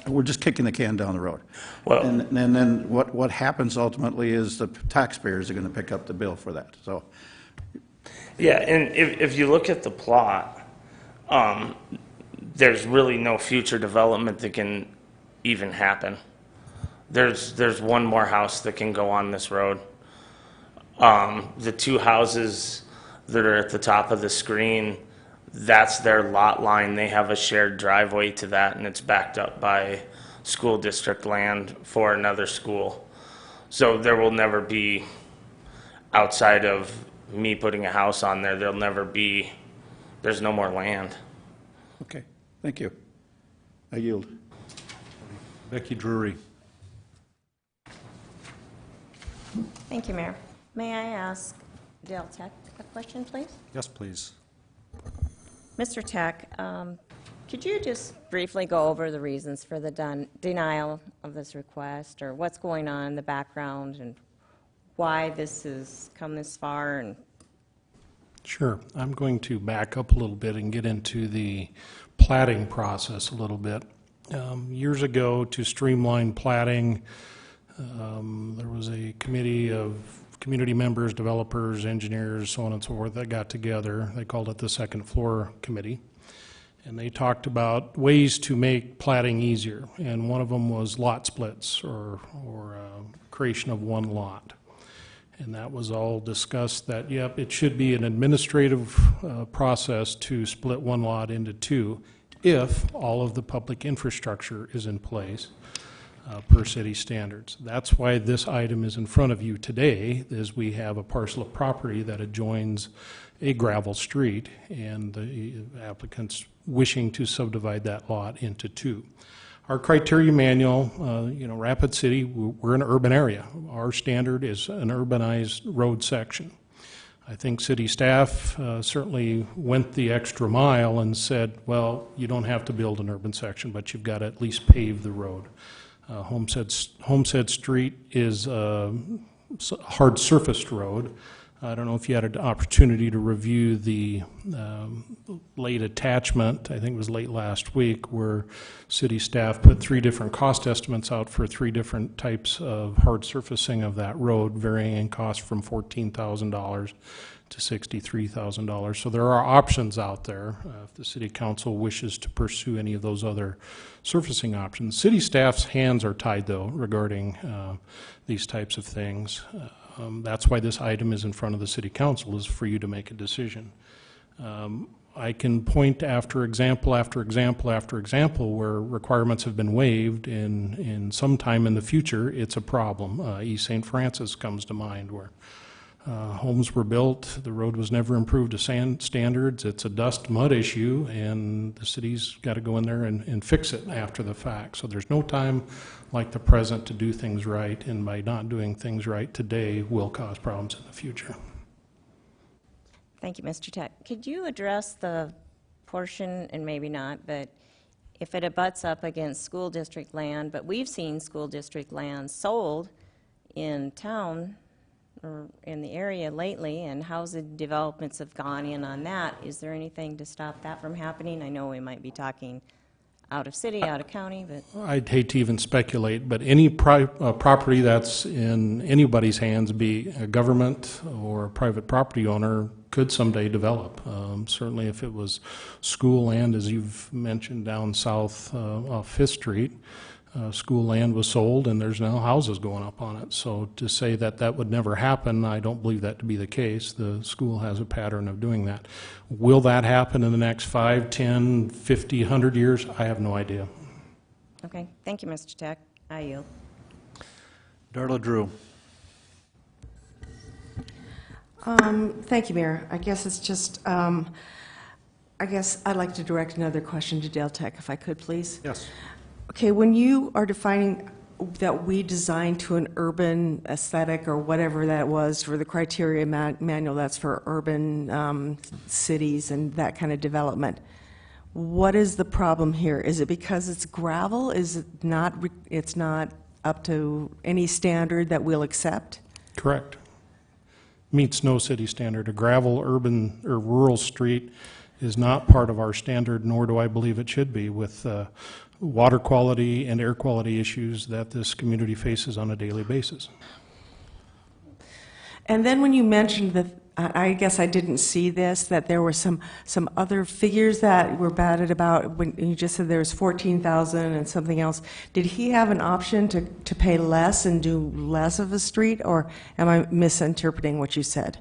S19: We're just kicking the can down the road. Well, and then what happens ultimately is the taxpayers are going to pick up the bill for that. So,
S13: yeah, and if you look at the plot, there's really no future development that can even happen. There's one more house that can go on this road. The two houses that are at the top of the screen, that's their lot line. They have a shared driveway to that, and it's backed up by school district land for another school. So there will never be, outside of me putting a house on there, there's no more land.
S19: Okay, thank you. I yield.
S1: Becky Drury.
S20: Thank you, Mayor. May I ask Dale Tech a question, please?
S1: Yes, please.
S20: Mr. Tech, Could you just briefly go over the reasons for the denial of this request, or what's going on in the background, and why this has come this far? And
S21: Sure. I'm going to back up a little bit and get into the platting process a little bit. Years ago, to streamline platting, there was a committee of community members, developers, engineers, so on and so forth, that got together. They called it the Second Floor Committee. And they talked about ways to make platting easier. And one of them was lot splits, or creation of one lot. And that was all discussed that, yep, it should be an administrative process to split one lot into two if all of the public infrastructure is in place per city standards. That's why this item is in front of you today, is we have a parcel of property that adjoins a gravel street, and the applicant's wishing to subdivide that lot into two. Our criteria manual, Rapid City, we're an urban area. Our standard is an urbanized road section. I think city staff certainly went the extra mile and said, well, you don't have to build an urban section, but you've got to at least pave the road. Homestead Street is a hard surfaced road. I don't know if you had an opportunity to review the late attachment, I think it was late last week, where city staff put 3 different cost estimates out for 3 different types of hard surfacing of that road, varying in cost from $14,000 to $63,000. So there are options out there if the city council wishes to pursue any of those other surfacing options. City staff's hands are tied, though, regarding these types of things. That's why this item is in front of the city council, is for you to make a decision. I can point after example after example after example where requirements have been waived, in some time in the future it's a problem. East St. Francis comes to mind, where homes were built, the road was never improved to standards, it's a dust mud issue, and the city's got to go in there and fix it after the fact. So there's no time like the present to do things right, and by not doing things right today will cause problems in the future.
S20: thank you, Mr. Tech. Could you address the portion, and maybe not, but if it abuts up against school district land, but we've seen school district land sold in town or in the area lately, and housing developments have gone in on that. Is there anything to stop that from happening? I know we might be talking out of city, out of county, but
S21: I'd hate to even speculate, but any property that's in anybody's hands, be a government or a private property owner, could someday develop. Certainly if it was school land, as you've mentioned down south off 5th Street, school land was sold and there's now houses going up on it. So to say that that would never happen, I don't believe that to be the case. The school has a pattern of doing that. Will that happen in the next 5, 10, 50, 100 years? I have no idea.
S20: okay. Thank you, Mr. Tech. I yield.
S1: Darla Drew.
S15: Thank you, Mayor. I guess it's just, I guess I'd like to direct another question to Dale Tech, if I could, please.
S1: Yes.
S15: Okay, when you are defining that we designed to an urban aesthetic or whatever that was for the criteria manual, that's for urban cities and that kind of development, what is the problem here? Is it because it's gravel? Is it not, it's not up to any standard that we'll accept?
S21: Correct. Meets no city standard. A gravel urban or rural street is not part of our standard, nor do I believe it should be, with water quality and air quality issues that this community faces on a daily basis.
S15: And then when you mentioned that, I guess I didn't see this, that there were some other figures that were batted about when you just said there was 14,000 and something else. Did he have an option to pay less and do less of a street, or am I misinterpreting what you said?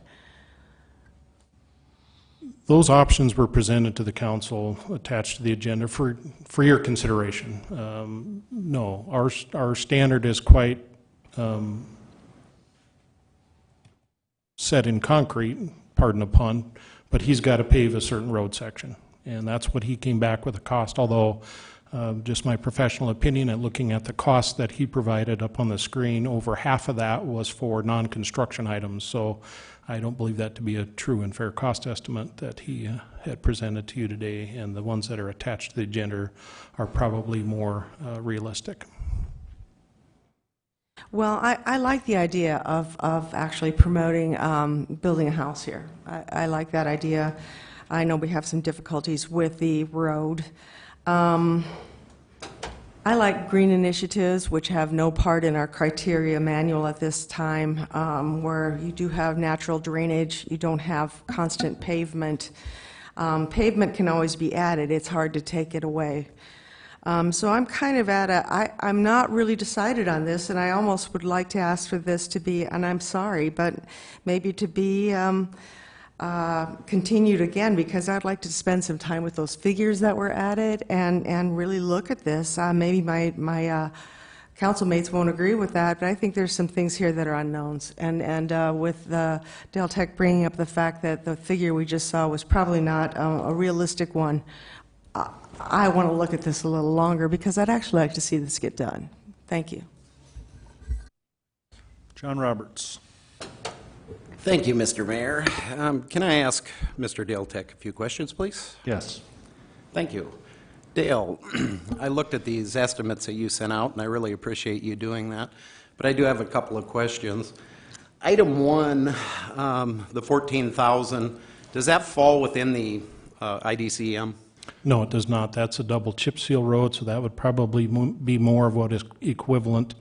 S21: Those options were presented to the council, attached to the agenda for your consideration. No, our standard is quite set in concrete, pardon the pun, but he's got to pave a certain road section. And that's what he came back with a cost, although Just my professional opinion at looking at the cost that he provided up on the screen, over half of that was for non-construction items. So I don't believe that to be a true and fair cost estimate that he had presented to you today, and the ones that are attached to the agenda are probably more realistic.
S15: Well, I like the idea of actually promoting building a house here. I like that idea. I know we have some difficulties with the road. I like green initiatives, which have no part in our criteria manual at this time, where you do have natural drainage, you don't have constant pavement. Pavement can always be added, it's hard to take it away. So I'm kind of I'm not really decided on this, and I almost would like to ask for this to be, and I'm sorry, but maybe to be continued again, because I'd like to spend some time with those figures that were added and really look at this. Maybe my council mates won't agree with that, but I think there's some things here that are unknowns. And with Del Tech bringing up the fact that the figure we just saw was probably not a realistic one, I want to look at this a little longer, because I'd actually like to see this get done. Thank you.
S1: John Roberts.
S16: Thank you, Mr. Mayor. Can I ask Mr. Dale Tech a few questions, please?
S1: Yes.
S16: Thank you. Dale, I looked at these estimates that you sent out, and I really appreciate you doing that, but I do have a couple of questions. Item 1, the 14,000, does that fall within the IDCM?
S21: No, it does not. That's a double chip seal road, so that would probably be more of what is equivalent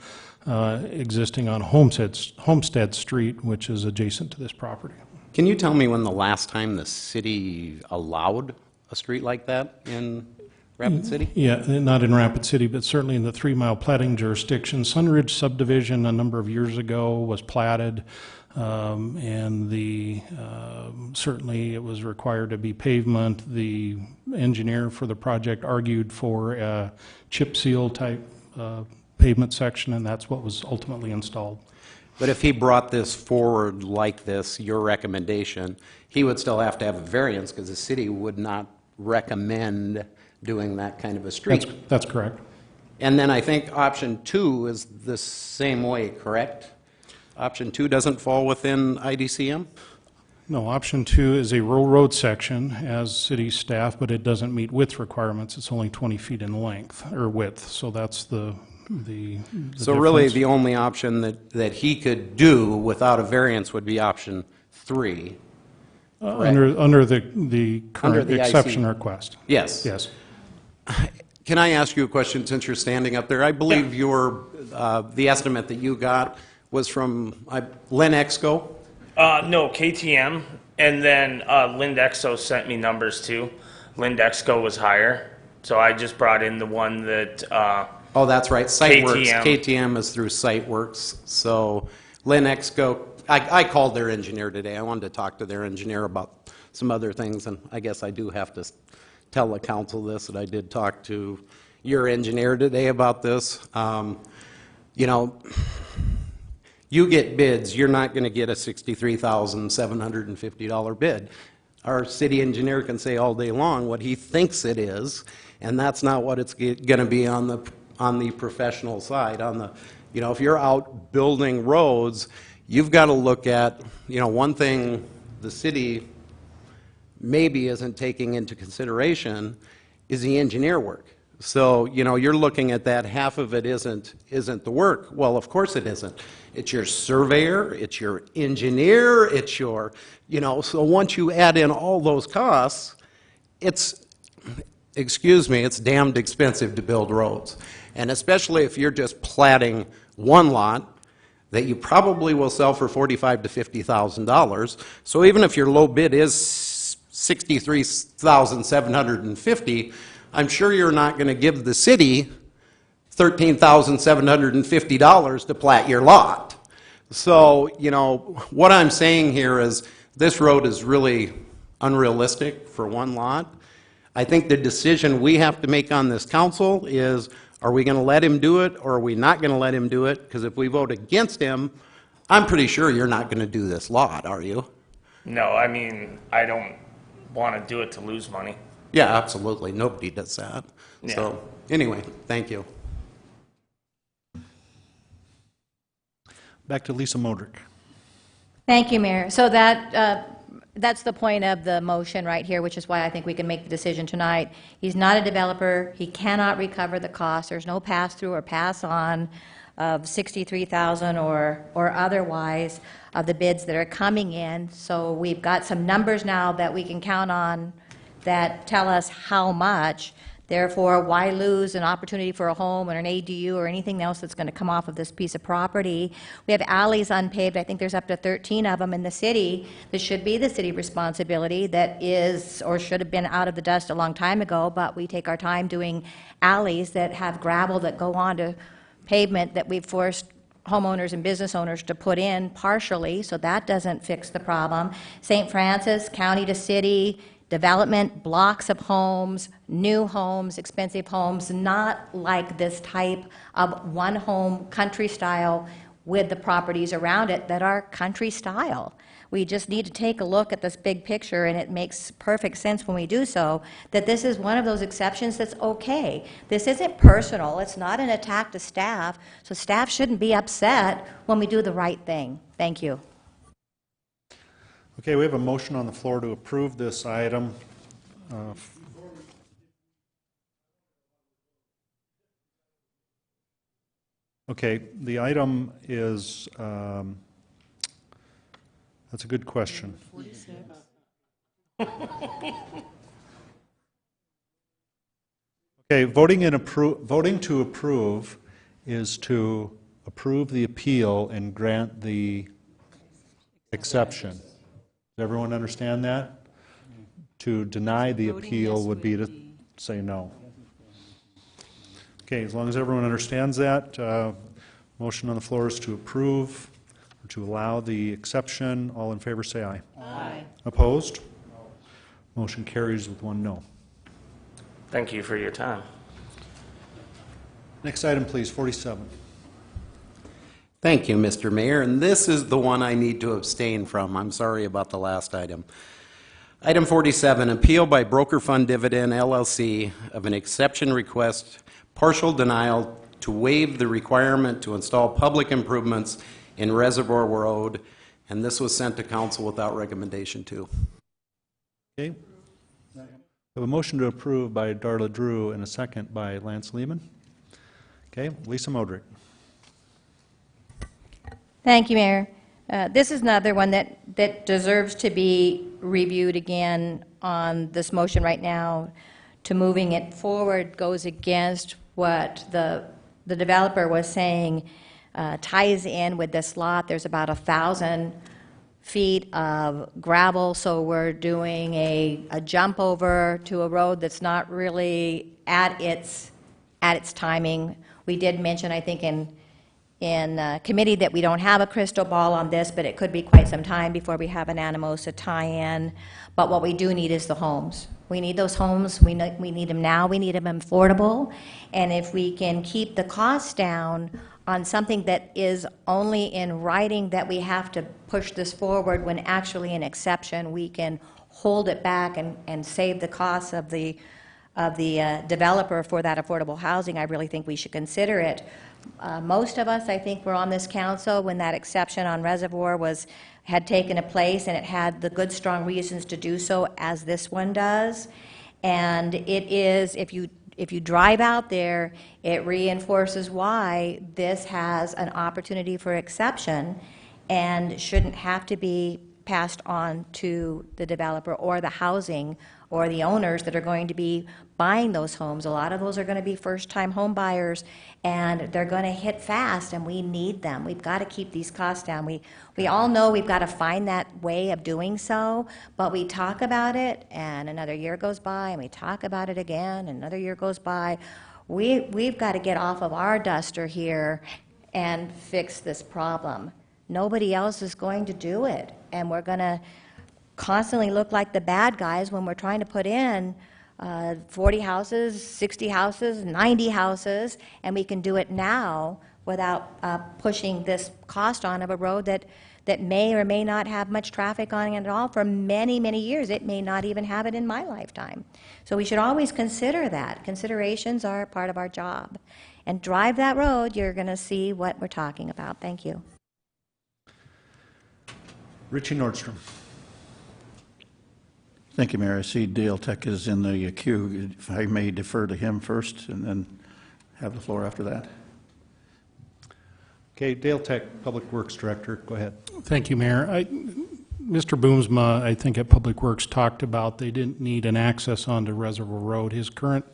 S21: existing on Homestead Street, which is adjacent to this property.
S16: Can you tell me when the last time the city allowed a street like that in Rapid City?
S21: Yeah, not in Rapid City, but certainly in the 3-mile platting jurisdiction. Sunridge subdivision a number of years ago was platted, and certainly it was required to be pavement. The engineer for the project argued for a chip seal type pavement section, and that's what was ultimately installed.
S16: But if he brought this forward like this, your recommendation, he would still have to have a variance, because the city would not recommend doing that kind of a street.
S21: That's correct.
S16: And then I think option 2 is the same way, correct? Option 2 doesn't fall within IDCM?
S21: No, option 2 is a rural road section as city staff, but it doesn't meet width requirements. It's only 20 feet in length, or width, so that's the
S16: So really, the only option that he could do without a variance would be option 3.
S21: Under the current exception
S16: IC.
S21: request.
S16: Yes.
S21: Yes.
S16: Can I ask you a question since you're standing up there? I believe the estimate that you got was from Len Exco?
S13: No, KTM, and then Lindexo sent me numbers too. Lindexco was higher, so I just brought in the one that
S16: Oh, that's right, SiteWorks.
S13: KTM.
S16: KTM is through SiteWorks. So Len Exco, I called their engineer today. I wanted to talk to their engineer about some other things, and I guess I do have to tell the council this, that I did talk to your engineer today about this. You know, you get bids, you're not going to get a $63,750 bid. Our city engineer can say all day long what he thinks it is, and that's not what it's going to be on the professional side. You know, if you're out building roads, you've got to look at, you know, one thing the city maybe isn't taking into consideration is the engineer work. So, you know, you're looking at that, half of it isn't the work. Well, of course it isn't. It's your surveyor, it's your engineer, it's your, you know, so once you add in all those costs, it's damned expensive to build roads. And especially if you're just platting one lot that you probably will sell for $45,000 to $50,000. So even if your low bid is $63,750, I'm sure you're not going to give the city $13,750 to plat your lot. So, you know, what I'm saying here is this road is really unrealistic for one lot. I think the decision we have to make on this council is, are we going to let him do it, or are we not going to let him do it? Because if we vote against him, I'm pretty sure you're not going to do this lot, are you?
S13: No, I mean, I don't want to do it to lose money.
S16: Yeah, absolutely. Nobody does that.
S13: Yeah.
S16: So Anyway, thank you.
S1: Back to Lisa Modrick.
S17: Thank you, Mayor. So that's the point of the motion right here, which is why I think we can make the decision tonight. He's not a developer. He cannot recover the cost. There's no pass-through or pass-on of $63,000 or otherwise of the bids that are coming in. So we've got some numbers now that we can count on that tell us how much. Therefore, why lose an opportunity for a home or an ADU or anything else that's going to come off of this piece of property? We have alleys unpaved. I think there's up to 13 of them in the city. This should be the city responsibility that is or should have been out of the dust a long time ago, but we take our time doing alleys that have gravel that go onto pavement that we've forced homeowners and business owners to put in partially, so that doesn't fix the problem. St. Francis, county to city, development, blocks of homes, new homes, expensive homes, not like this type of one-home country style with the properties around it that are country style. We just need to take a look at this big picture, and it makes perfect sense when we do so, that this is one of those exceptions that's okay. This isn't personal. It's not an attack to staff, so staff shouldn't be upset when we do the right thing. Thank you.
S1: Okay, we have a motion on the floor to approve this item. Okay, the item is, that's a good question. Okay, voting to approve is to approve the appeal and grant the exception. Does everyone understand that? To deny the appeal would be to say no. Okay, as long as everyone understands that, motion on the floor is to approve or to allow the exception. All in favor say aye.
S13: Aye.
S1: Opposed? Motion carries with one no.
S13: Thank you for your time.
S1: Next item, please, 47.
S16: Thank you, Mr. Mayor, and this is the one I need to abstain from. I'm sorry about the last item. Item 47, appeal by Broker Fund Dividend LLC of an exception request, partial denial to waive the requirement to install public improvements in Reservoir Road, and this was sent to council without recommendation too.
S1: Okay. We have a motion to approve by Darla Drew and a second by Lance Lehman. Okay, Lisa Modrick.
S17: Thank you, Mayor. This is another one that deserves to be reviewed again on this motion right now. To moving it forward goes against what the developer was saying, ties in with this lot. There's about 1,000 feet of gravel, so we're doing a jump over to a road that's not really at its timing. We did mention, I think, in committee that we don't have a crystal ball on this, but it could be quite some time before we have an Anamosa tie-in. But what we do need is the homes. We need those homes. We need them now. We need them affordable. And if we can keep the costs down on something that is only in writing that we have to push this forward when actually an exception, we can hold it back and save the costs of the developer for that affordable housing, I really think we should consider it. Most of us, I think, were on this council when that exception on Reservoir had taken place, and it had the good, strong reasons to do so, as this one does. And it is, if you drive out there, it reinforces why this has an opportunity for exception and shouldn't have to be passed on to the developer or the housing or the owners that are going to be buying those homes. A lot of those are going to be first-time home buyers, and they're going to hit fast, and we need them. We've got to keep these costs down. We all know we've got to find that way of doing so, but we talk about it, and another year goes by, and we talk about it again, and another year goes by. We've got to get off of our duster here and fix this problem. Nobody else is going to do it, and we're going to constantly look like the bad guys when we're trying to put in 40 houses, 60 houses, 90 houses, and we can do it now without pushing this cost on of a road that that may or may not have much traffic on it at all for many, many years. It may not even have it in my lifetime. So we should always consider that. Considerations are part of our job. And drive that road, you're going to see what we're talking about. Thank you.
S1: Richie Nordstrom.
S19: Thank you, Mayor. I see Dale Tech is in the queue. If I may defer to him first and then have the floor after that.
S1: Okay, Dale Tech, Public Works Director, go ahead.
S21: Thank you, Mayor. Mr. Boomsma, I think at Public Works, talked about they didn't need an access onto Reservoir Road. His current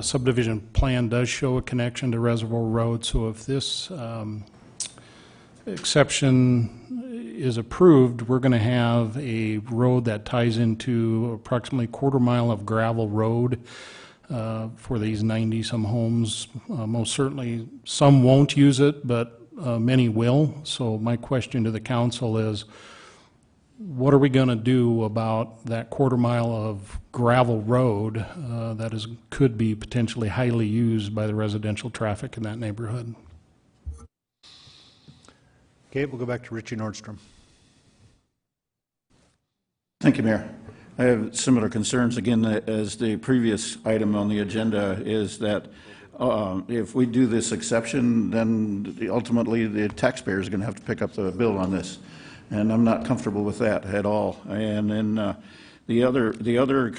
S21: subdivision plan does show a connection to Reservoir Road, so if this exception is approved, we're going to have a road that ties into approximately a quarter mile of gravel road for these 90-some homes. Most certainly, some won't use it, but many will. So my question to the council is, what are we going to do about that quarter mile of gravel road that could be potentially highly used by the residential traffic in that neighborhood?
S1: Okay, we'll go back to Richie Nordstrom.
S19: Thank you, Mayor. I have similar concerns, again, as the previous item on the agenda, is that if we do this exception, then ultimately the taxpayer is going to have to pick up the bill on this. And I'm not comfortable with that at all. And then the other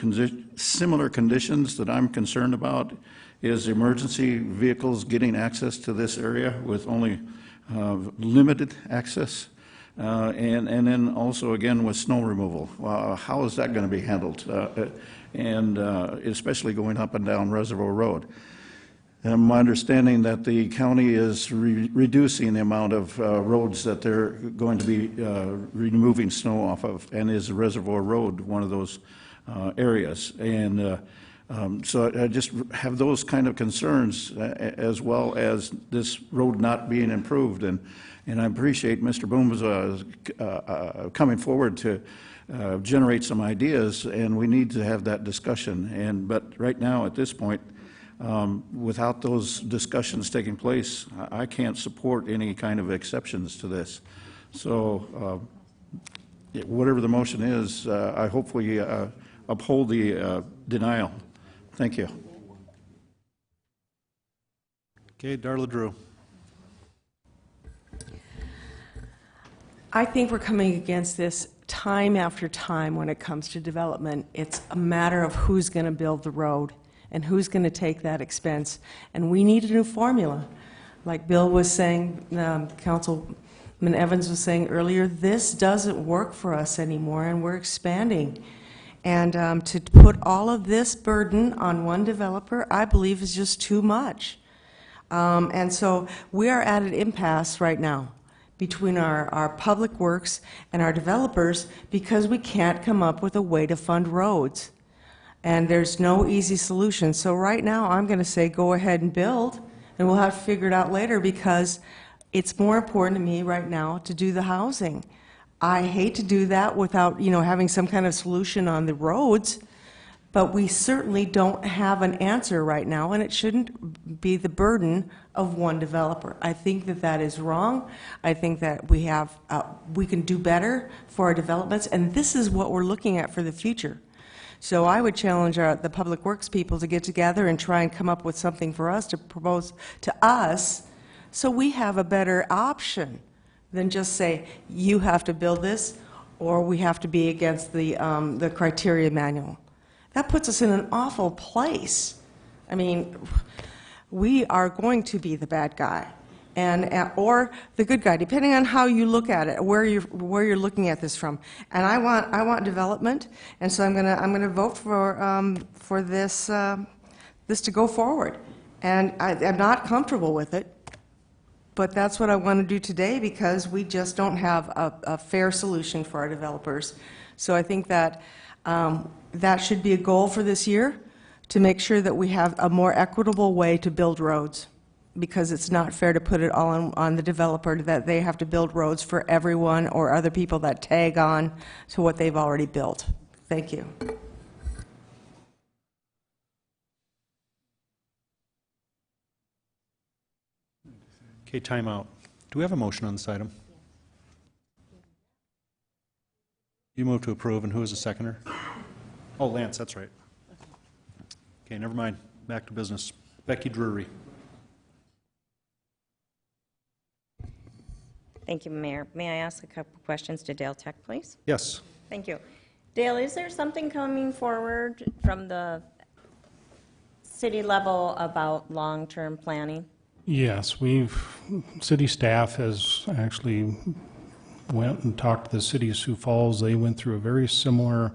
S19: similar conditions that I'm concerned about is emergency vehicles getting access to this area with only limited access. And then also, again, with snow removal. How is that going to be handled? And especially going up and down Reservoir Road. My understanding that the county is reducing the amount of roads that they're going to be removing snow off of, and is Reservoir Road one of those areas? And so I just have those kind of concerns, as well as this road not being improved. And I appreciate Mr. Boone's coming forward to generate some ideas, and we need to have that discussion. But right now, at this point, without those discussions taking place, I can't support any kind of exceptions to this. So whatever the motion is, I hope we uphold the denial. Thank you.
S1: Okay, Darla Drew.
S15: I think we're coming against this time after time when it comes to development. It's a matter of who's going to build the road and who's going to take that expense. And we need a new formula. Like Bill was saying, Councilman Evans was saying earlier, this doesn't work for us anymore, and we're expanding. And to put all of this burden on one developer, I believe is just too much. And so we are at an impasse right now between our public works and our developers because we can't come up with a way to fund roads. And there's no easy solution. So right now, I'm going to say go ahead and build, and we'll have to figure it out later because it's more important to me right now to do the housing. I hate to do that without, having some kind of solution on the roads, but we certainly don't have an answer right now, and it shouldn't be the burden of one developer. I think that that is wrong. I think that we can do better for our developments, and this is what we're looking at for the future. So I would challenge the Public Works people to get together and try and come up with something for us to propose to us so we have a better option than just say, you have to build this, or we have to be against the criteria manual. That puts us in an awful place. I mean, we are going to be the bad guy, or the good guy, depending on how you look at it, where you're looking at this from. And I want development, and so I'm gonna vote for this this to go forward. And I'm not comfortable with it, but that's what I want to do today because we just don't have a fair solution for our developers. So I think that that should be a goal for this year, to make sure that we have a more equitable way to build roads, because it's not fair to put it all on the developer that they have to build roads for everyone or other people that tag on to what they've already built. Thank you.
S1: Okay, time out. Do we have a motion on this item? You move to approve, and who is the seconder? Oh, Lance, that's right. Okay, never mind. Back to business. Becky Drury.
S20: Thank you, Mayor. May I ask a couple questions to Dale Tech, please?
S1: Yes.
S20: Thank you. Dale, is there something coming forward from the city level about long-term planning?
S21: Yes, city staff has actually went and talked to the city of Sioux Falls. They went through a very similar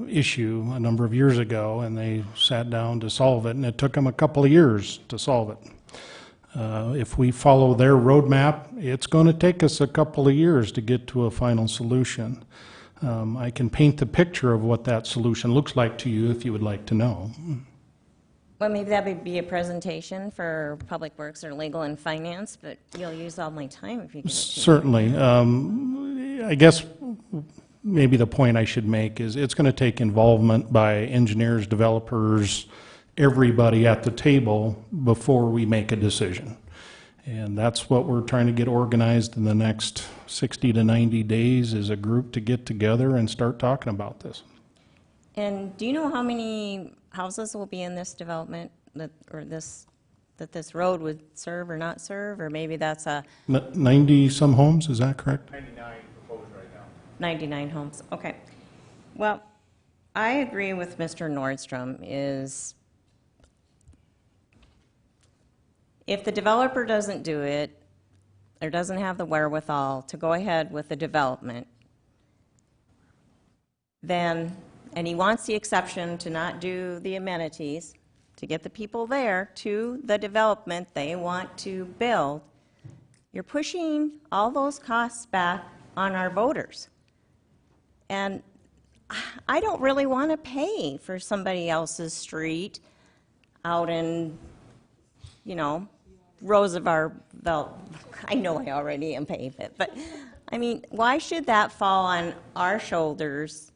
S21: issue a number of years ago, and they sat down to solve it, and it took them a couple of years to solve it. If we follow their roadmap, it's going to take us a couple of years to get to a final solution. I can paint the picture of what that solution looks like to you if you would like to know.
S20: Well, maybe that would be a presentation for Public Works or Legal and Finance, but you'll use all my time if you give it to me.
S21: Certainly. I guess maybe the point I should make is it's going to take involvement by engineers, developers, everybody at the table before we make a decision. And that's what we're trying to get organized in the next 60 to 90 days, is a group to get together and start talking about this.
S20: And do you know how many houses will be in this development that this road would serve or not serve? Or maybe that's a
S21: 90-some homes, is that correct?
S14: 99 proposed right now.
S20: 99 homes, okay. Well, I agree with Mr. Nordstrom is if the developer doesn't do it or doesn't have the wherewithal to go ahead with the development, then, and he wants the exception to not do the amenities, to get the people there to the development they want to build, you're pushing all those costs back on our voters. And I don't really want to pay for somebody else's street out in, Roosevelt. I know I already am paying it, but I mean, why should that fall on our shoulders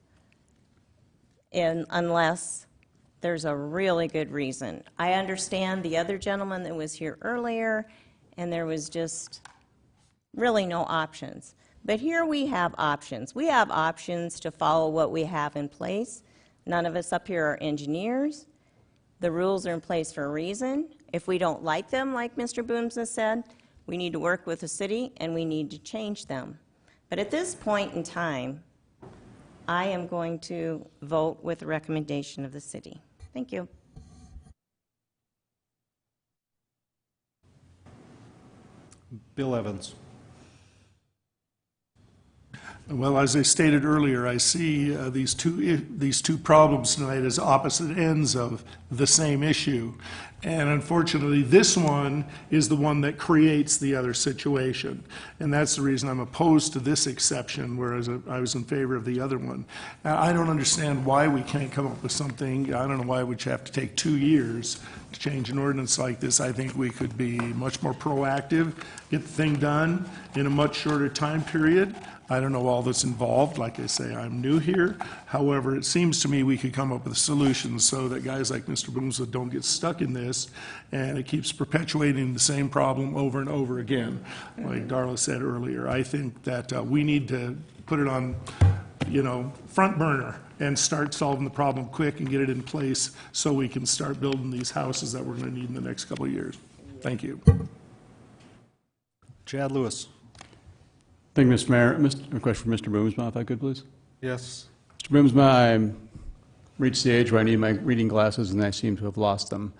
S20: unless there's a really good reason? I understand the other gentleman that was here earlier, and there was just really no options. But here we have options. We have options to follow what we have in place. None of us up here are engineers. The rules are in place for a reason. If we don't like them, like Mr. Booms has said, we need to work with the city and we need to change them. But at this point in time, I am going to vote with the recommendation of the city. Thank you.
S1: Bill Evans.
S18: Well, as I stated earlier, I see these two problems tonight as opposite ends of the same issue. And unfortunately, this one is the one that creates the other situation. And that's the reason I'm opposed to this exception, whereas I was in favor of the other one. I don't understand why we can't come up with something. I don't know why we'd have to take 2 years to change an ordinance like this. I think we could be much more proactive, get the thing done in a much shorter time period. I don't know all that's involved. Like I say, I'm new here. However, it seems to me we could come up with solutions so that guys like Mr. Boomsla don't get stuck in this, and it keeps perpetuating the same problem over and over again. Like Darla said earlier, I think that we need to put it on, front burner and start solving the problem quick and get it in place so we can start building these houses that we're going to need in the next couple of years. Thank you.
S1: Chad Lewis.
S3: Thank you, Mr. Mayor. A question for Mr. Boomsma, if I could, please.
S1: Yes.
S3: Mr. Boomsma, I reached the age where I need my reading glasses, and I seem to have lost them.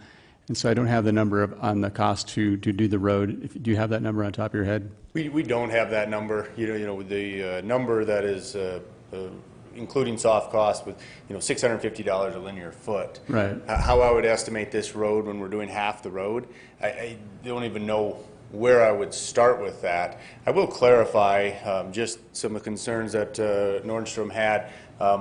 S3: And so I don't have the number on the cost to do the road. Do you have that number on top of your head?
S14: We don't have that number. The number that is including soft costs with $650 a linear foot.
S3: Right.
S14: How I would estimate this road when we're doing half the road, I don't even know where I would start with that. I will clarify just some of the concerns that Nordstrom had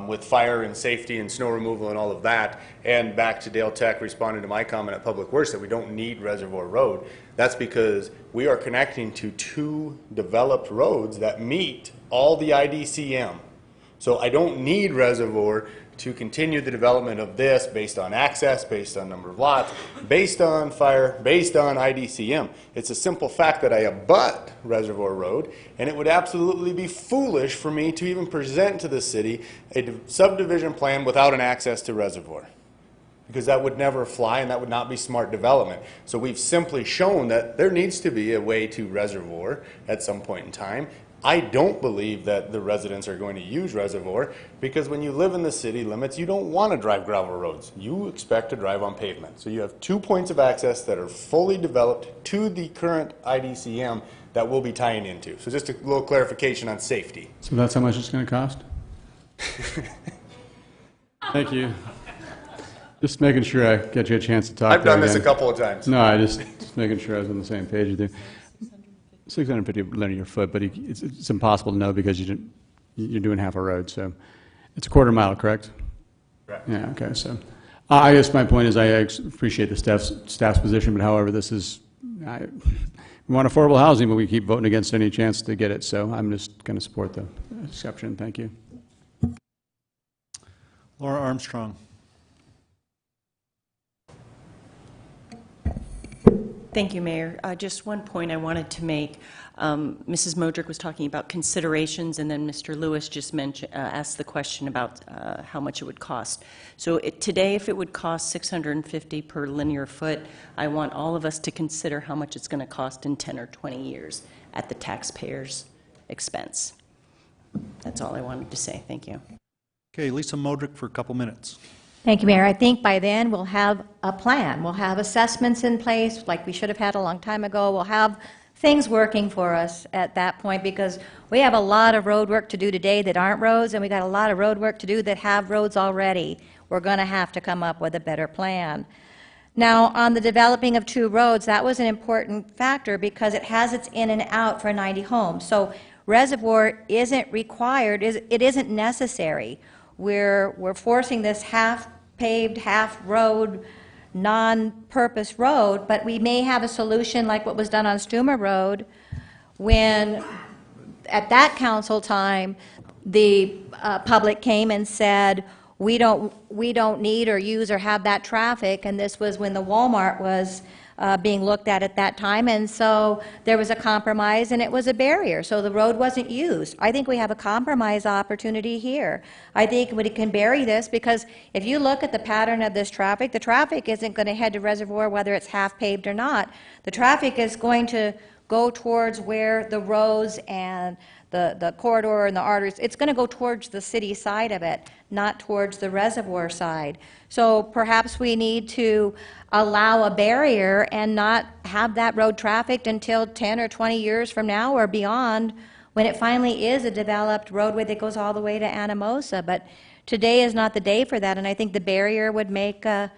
S14: with fire and safety and snow removal and all of that, and back to Dale Tech responding to my comment at Public Works that we don't need Reservoir Road. That's because we are connecting to 2 developed roads that meet all the IDCM. So I don't need Reservoir to continue the development of this based on access, based on number of lots, based on fire, based on IDCM. It's a simple fact that I abut Reservoir Road, and it would absolutely be foolish for me to even present to the city a subdivision plan without an access to Reservoir, because that would never fly and that would not be smart development. So we've simply shown that there needs to be a way to Reservoir at some point in time. I don't believe that the residents are going to use Reservoir, because when you live in the city limits, you don't want to drive gravel roads. You expect to drive on pavement. So you have 2 points of access that are fully developed to the current IDCM that we'll be tying into. So just a little clarification on safety.
S3: So that's how much it's going to cost? Thank you. Just making sure I get you a chance to talk.
S14: I've done this a couple of times.
S3: No, I just making sure I was on the same page with you. 650 linear foot, but it's impossible to know because you're doing half a road, so it's a quarter mile, correct?
S14: Correct.
S3: Yeah. Okay. So, I guess my point is I appreciate the staff's position, but however, we want affordable housing, but we keep voting against any chance to get it. So I'm just going to support the exception. Thank you.
S1: Laura Armstrong.
S4: Thank you, Mayor. Just one point I wanted to make. Mrs. Modrick was talking about considerations, and then Mr. Lewis just asked the question about how much it would cost. So today, if it would cost $650 per linear foot, I want all of us to consider how much it's going to cost in 10 or 20 years at the taxpayer's expense. That's all I wanted to say. Thank you.
S1: Okay, Lisa Modrick for a couple minutes.
S17: Thank you, Mayor. I think by then we'll have a plan. We'll have assessments in place like we should have had a long time ago. We'll have things working for us at that point, because we have a lot of road work to do today that aren't roads, and we got a lot of road work to do that have roads already. We're going to have to come up with a better plan. Now, on the developing of 2 roads, that was an important factor because it has its in and out for 90 homes. So Reservoir isn't required, it isn't necessary. We're forcing this half-paved, half-road, non-purpose road, but we may have a solution like what was done on Stuma Road when, at that council time, the public came and said, we don't need or use or have that traffic, and this was when the Walmart was being looked at that time, and so there was a compromise and it was a barrier, so the road wasn't used. I think we have a compromise opportunity here. I think we can bury this, because if you look at the pattern of this traffic, the traffic isn't going to head to Reservoir whether it's half paved or not. The traffic is going to go towards where the roads and the corridor and the arteries, it's going to go towards the city side of it, not towards the Reservoir side. So perhaps we need to allow a barrier and not have that road trafficked until 10 or 20 years from now or beyond, when it finally is a developed roadway that goes all the way to Anamosa. But today is not the day for that, and I think the barrier would make a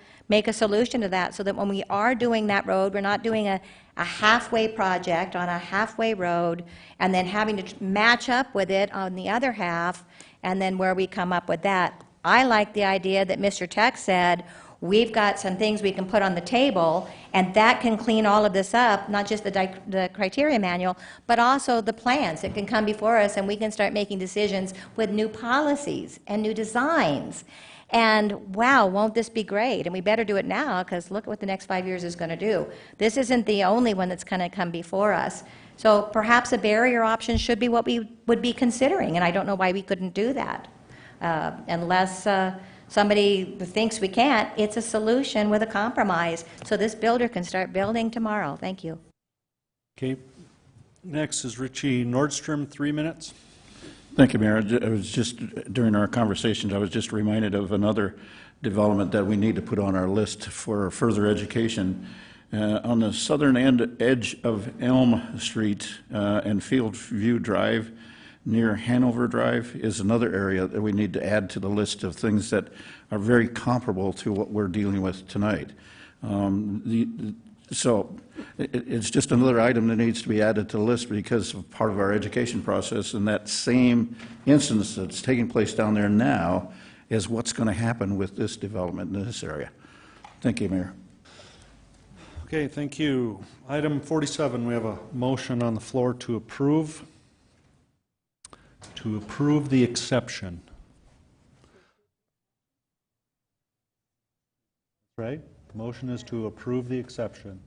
S17: solution to that, so that when we are doing that road, we're not doing a halfway project on a halfway road and then having to match up with it on the other half, and then where we come up with that. I like the idea that Mr. Tech said, we've got some things we can put on the table, and that can clean all of this up, not just the criteria manual, but also the plans that can come before us, and we can start making decisions with new policies and new designs. And wow, won't this be great? And we better do it now, because look at what the next 5 years is going to do. This isn't the only one that's going to come before us. So perhaps a barrier option should be what we would be considering, and I don't know why we couldn't do that. Unless somebody thinks we can't, it's a solution with a compromise, so this builder can start building tomorrow. Thank you.
S1: Okay. Next is Richie Nordstrom, 3 minutes.
S19: Thank you, Mayor. I was just, during our conversations, I was just reminded of another development that we need to put on our list for further education. On the southern edge of Elm Street and Field View Drive, near Hanover Drive, is another area that we need to add to the list of things that are very comparable to what we're dealing with tonight. So it's just another item that needs to be added to the list because of part of our education process, and that same instance that's taking place down there now is what's going to happen with this development in this area. Thank you, Mayor.
S1: Okay, thank you. Item 47, we have a motion on the floor to approve the exception. Right? The motion is to approve the exception.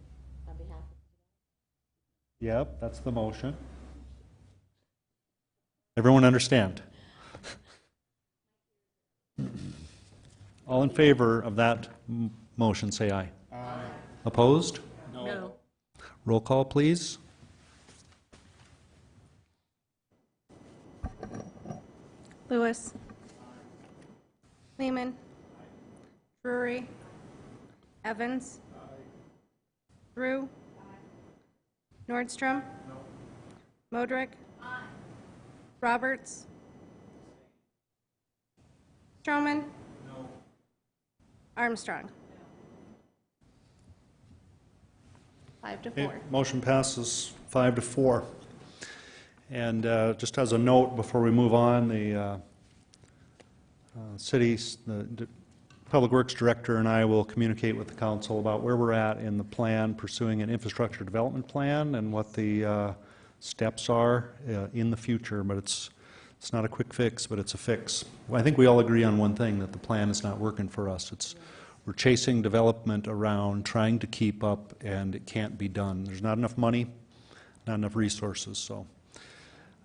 S1: Yep, that's the motion. Everyone understand? All in favor of that motion, say aye. Aye. Opposed?
S12: No.
S1: Roll call, please.
S2: Lewis. Lehman. Drury. Evans. Drew. Nordstrom. Modrick. Roberts. Stroman. Armstrong. 5 to 4.
S1: Okay, motion passes 5 to 4. And just as a note before we move on, the Public Works Director and I will communicate with the council about where we're at in the plan, pursuing an infrastructure development plan, and what the steps are in the future. But it's not a quick fix, but it's a fix. Well, I think we all agree on one thing, that the plan is not working for us. We're chasing development around, trying to keep up, and it can't be done. There's not enough money, not enough resources. So,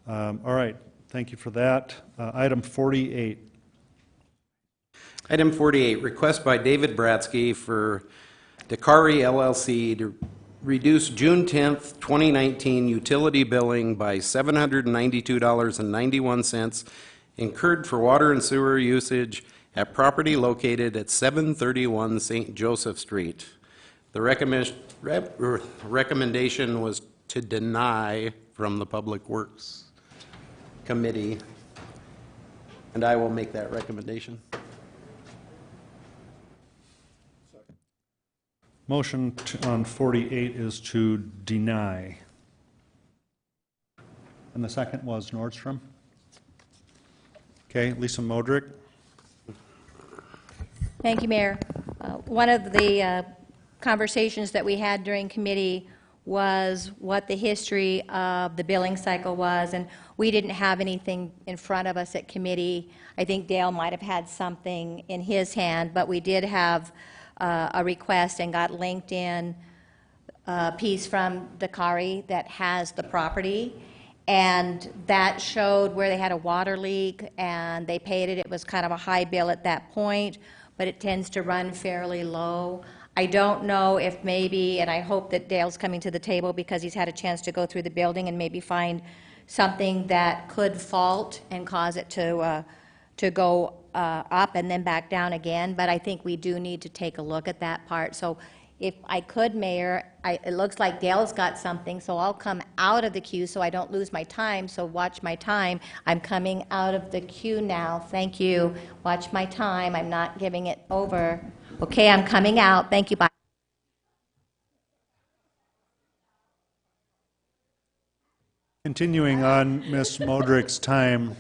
S1: all right, thank you for that. Item 48.
S16: Item 48, request by David Bratsky for Dakari LLC to reduce June 10th, 2019 utility billing by $792.91 incurred for water and sewer usage at property located at 731 St. Joseph Street. The recommendation was to deny from the Public Works Committee, and I will make that recommendation.
S1: Motion on 48 is to deny. And the second was Nordstrom. Okay, Lisa Modrick.
S17: Thank you, Mayor. One of the conversations that we had during committee was what the history of the billing cycle was, and we didn't have anything in front of us at committee. I think Dale might have had something in his hand, but we did have a request and got linked in a piece from Dakari that has the property, and that showed where they had a water leak and they paid it. It was kind of a high bill at that point, but it tends to run fairly low. I don't know if maybe, and I hope that Dale's coming to the table because he's had a chance to go through the building and maybe find something that could fault and cause it to go up and then back down again, but I think we do need to take a look at that part. So if I could, Mayor, it looks like Dale's got something, so I'll come out of the queue so I don't lose my time, so watch my time. I'm coming out of the queue now. Thank you. Watch my time. I'm not giving it over. Okay, I'm coming out. Thank you. Bye.
S1: Continuing on Ms. Modrick's time,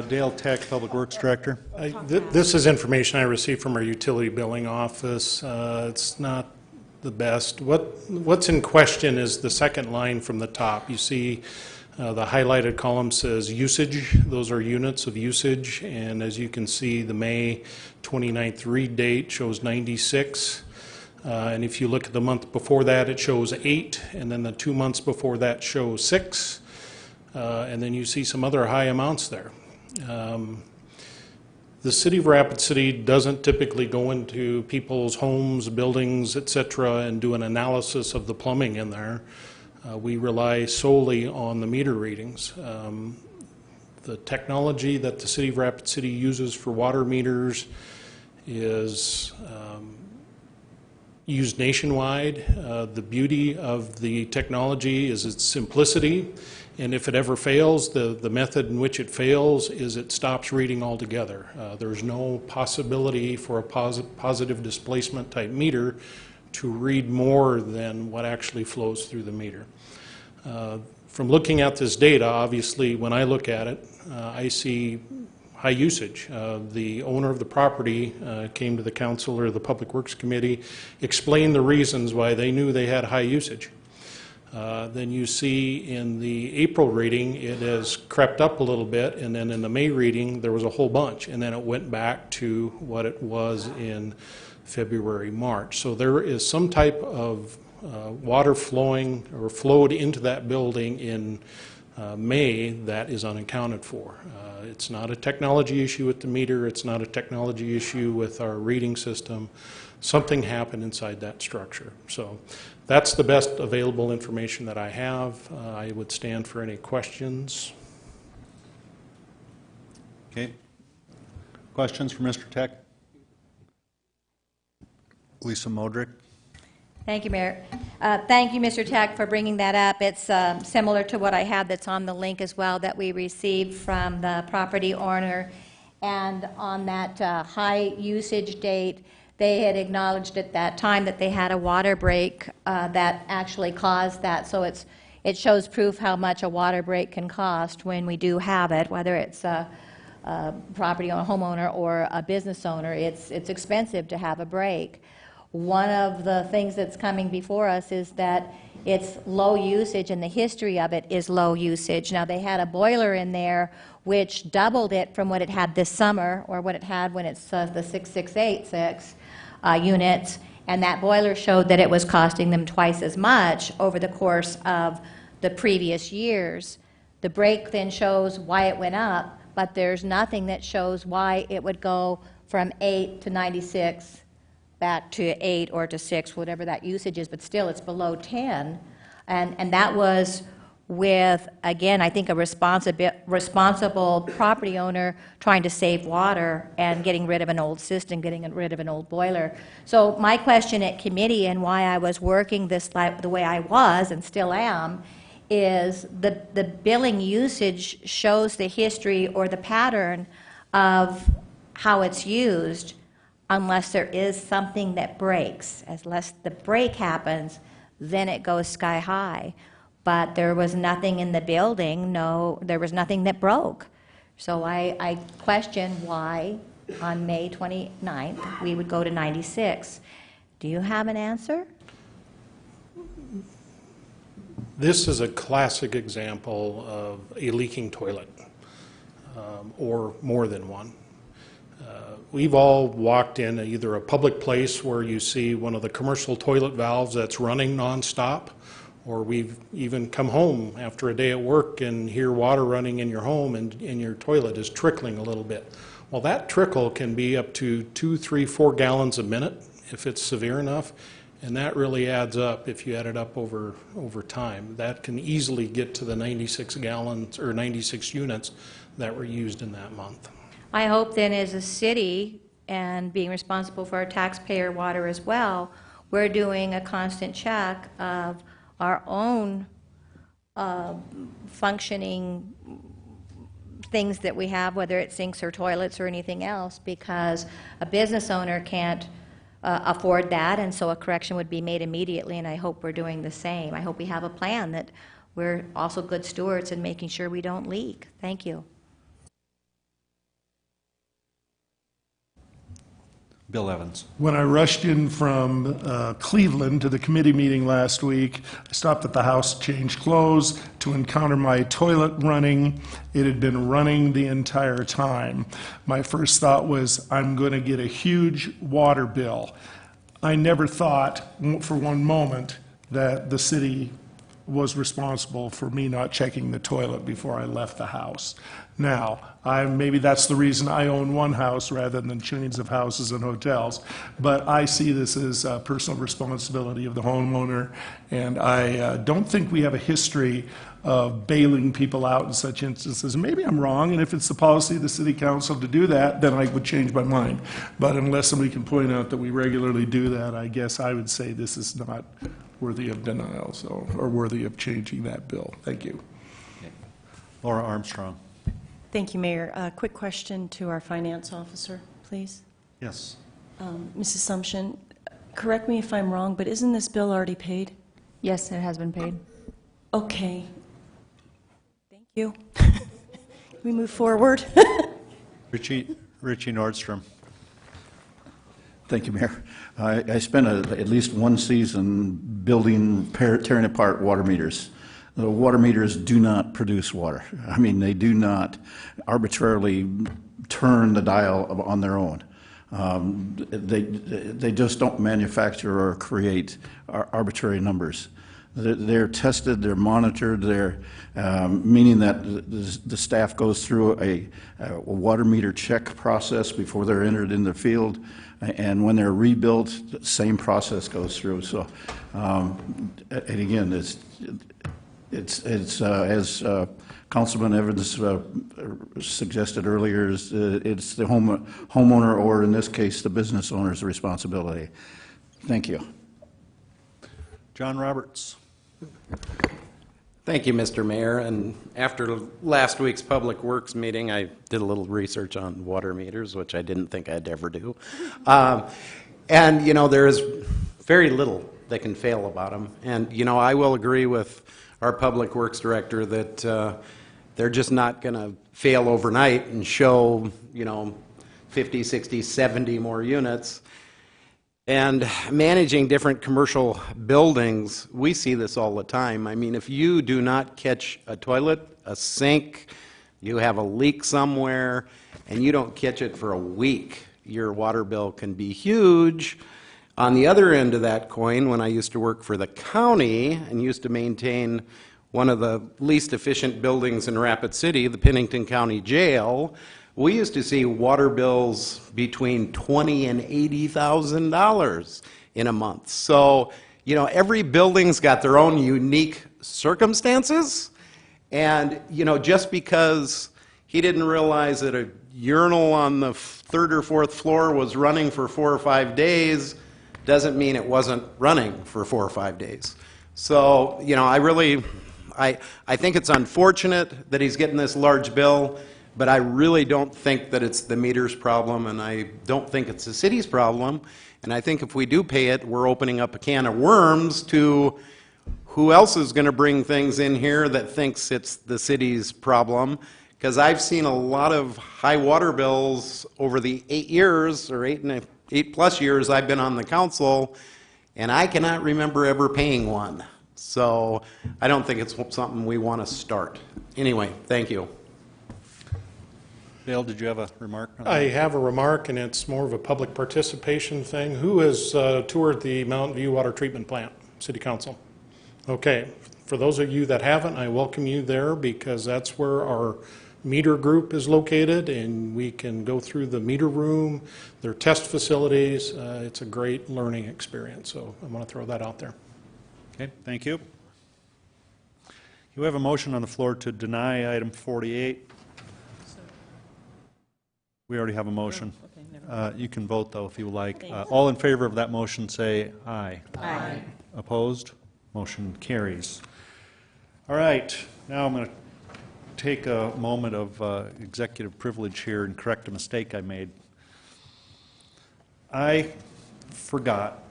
S1: Dale Tech, Public Works Director.
S21: This is information I received from our utility billing office. It's not the best. What's in question is the second line from the top. You see the highlighted column says usage. Those are units of usage, and as you can see, the May 29th read date shows 96. And if you look at the month before that, it shows 8, and then the 2 months before that show 6. And then you see some other high amounts there. The City of Rapid City doesn't typically go into people's homes, buildings, etc., and do an analysis of the plumbing in there. We rely solely on the meter readings. The technology that the City of Rapid City uses for water meters is used nationwide. The beauty of the technology is its simplicity, and if it ever fails, the method in which it fails is it stops reading altogether. There's no possibility for a positive displacement type meter to read more than what actually flows through the meter. From looking at this data, obviously when I look at it, I see high usage. The owner of the property came to the council or the Public Works Committee, explained the reasons why they knew they had high usage. Then you see in the April reading, it has crept up a little bit, and then in the May reading, there was a whole bunch, and then it went back to what it was in February, March. So there is some type of water flowing or flowed into that building in May that is unaccounted for. It's not a technology issue with the meter, it's not a technology issue with our reading system. Something happened inside that structure. So that's the best available information that I have. I would stand for any questions.
S1: Okay. Questions for Mr. Tech? Lisa Modrick.
S17: Thank you, Mayor. Thank you, Mr. Tech, for bringing that up. It's similar to what I have that's on the link as well that we received from the property owner. And on that high usage date, they had acknowledged at that time that they had a water break that actually caused that. So it shows proof how much a water break can cost when we do have it, whether it's a property owner, homeowner, or a business owner. It's expensive to have a break. One of the things that's coming before us is that it's low usage, and the history of it is low usage. Now, they had a boiler in there which doubled it from what it had this summer, or what it had when it's the 6686 units, and that boiler showed that it was costing them twice as much over the course of the previous years. The break then shows why it went up, but there's nothing that shows why it would go from 8 to 96 back to 8 or to 6, whatever that usage is, but still it's below 10. And that was with, again, I think a responsible property owner trying to save water and getting rid of an old system, getting rid of an old boiler. So my question at committee, and why I was working this the way I was and still am, is the billing usage shows the history or the pattern of how it's used, unless there is something that breaks. Unless the break happens, then it goes sky high. But there was nothing in the building, there was nothing that broke. So I question why on May 29th we would go to 96. Do you have an answer?
S21: This is a classic example of a leaking toilet, or more than one. We've all walked in either a public place where you see one of the commercial toilet valves that's running nonstop, or we've even come home after a day at work and hear water running in your home and your toilet is trickling a little bit. Well, that trickle can be up to 2, 3, 4 gallons a minute if it's severe enough, and that really adds up if you add it up over time. That can easily get to the 96 gallons or 96 units that were used in that month.
S17: I hope then, as a city, and being responsible for our taxpayer water as well, we're doing a constant check of our own functioning things that we have, whether it's sinks or toilets or anything else, because a business owner can't afford that, and so a correction would be made immediately, and I hope we're doing the same. I hope we have a plan that we're also good stewards in making sure we don't leak. Thank you.
S1: Bill Evans.
S18: When I rushed in from Cleveland to the committee meeting last week, I stopped at the house to change clothes to encounter my toilet running. It had been running the entire time. My first thought was, I'm going to get a huge water bill. I never thought for one moment that the city was responsible for me not checking the toilet before I left the house. Now, maybe that's the reason I own one house rather than chains of houses and hotels, but I see this as a personal responsibility of the homeowner, and I don't think we have a history of bailing people out in such instances. Maybe I'm wrong, and if it's the policy of the city council to do that, then I would change my mind. But unless somebody can point out that we regularly do that, I guess I would say this is not worthy of denial, or worthy of changing that bill. Thank you.
S1: Laura Armstrong.
S4: Thank you, Mayor. A quick question to our finance officer, please.
S1: Yes.
S4: Mrs. Sumption, correct me if I'm wrong, but isn't this bill already paid?
S17: Yes, it has been paid.
S4: Okay. Thank you. Can we move forward?
S1: Richie Nordstrom.
S19: Thank you, Mayor. I spent at least one season building, tearing apart water meters. The water meters do not produce water. I mean, they do not arbitrarily turn the dial on their own. They just don't manufacture or create arbitrary numbers. They're tested, they're monitored, meaning that the staff goes through a water meter check process before they're entered in the field, and when they're rebuilt, the same process goes through. So, and again, it's as Councilman Evans suggested earlier, it's the homeowner, or in this case, the business owner's responsibility. Thank you.
S1: John Roberts.
S16: Thank you, Mr. Mayor. And after last week's Public Works meeting, I did a little research on water meters, which I didn't think I'd ever do. And, you know, there is very little that can fail about them. And, you know, I will agree with our Public Works Director that they're just not going to fail overnight and show, you know, 50, 60, 70 more units. And managing different commercial buildings, we see this all the time. I mean, if you do not catch a toilet, a sink, you have a leak somewhere, and you don't catch it for a week, your water bill can be huge. On the other end of that coin, when I used to work for the county and used to maintain one of the least efficient buildings in Rapid City, the Pennington County Jail, we used to see water bills between $20,000 and $80,000 in a month. So, you know, every building's got their own unique circumstances. And, you know, just because he didn't realize that a urinal on the third or fourth floor was running for 4 or 5 days doesn't mean it wasn't running for 4 or 5 days. So, you know, I think it's unfortunate that he's getting this large bill, but I really don't think that it's the meter's problem, and I don't think it's the city's problem. And I think if we do pay it, we're opening up a can of worms to who else is going to bring things in here that thinks it's the city's problem. Because I've seen a lot of high water bills over the 8 years, or 8+ years I've been on the council, and I cannot remember ever paying one. So I don't think it's something we want to start. Anyway, thank you.
S1: Dale, did you have a remark on that?
S21: I have a remark, and it's more of a public participation thing. Who has toured the Mountain View Water Treatment Plant, City Council? Okay, for those of you that haven't, I welcome you there, because that's where our meter group is located, and we can go through the meter room, their test facilities. It's a great learning experience, so I want to throw that out there.
S1: Okay, thank you. You have a motion on the floor to deny item 48. We already have a motion. You can vote, though, if you like. All in favor of that motion, say aye.
S17: Aye.
S1: Opposed? Motion carries. All right, now I'm going to take a moment of executive privilege here and correct a mistake I made. I forgot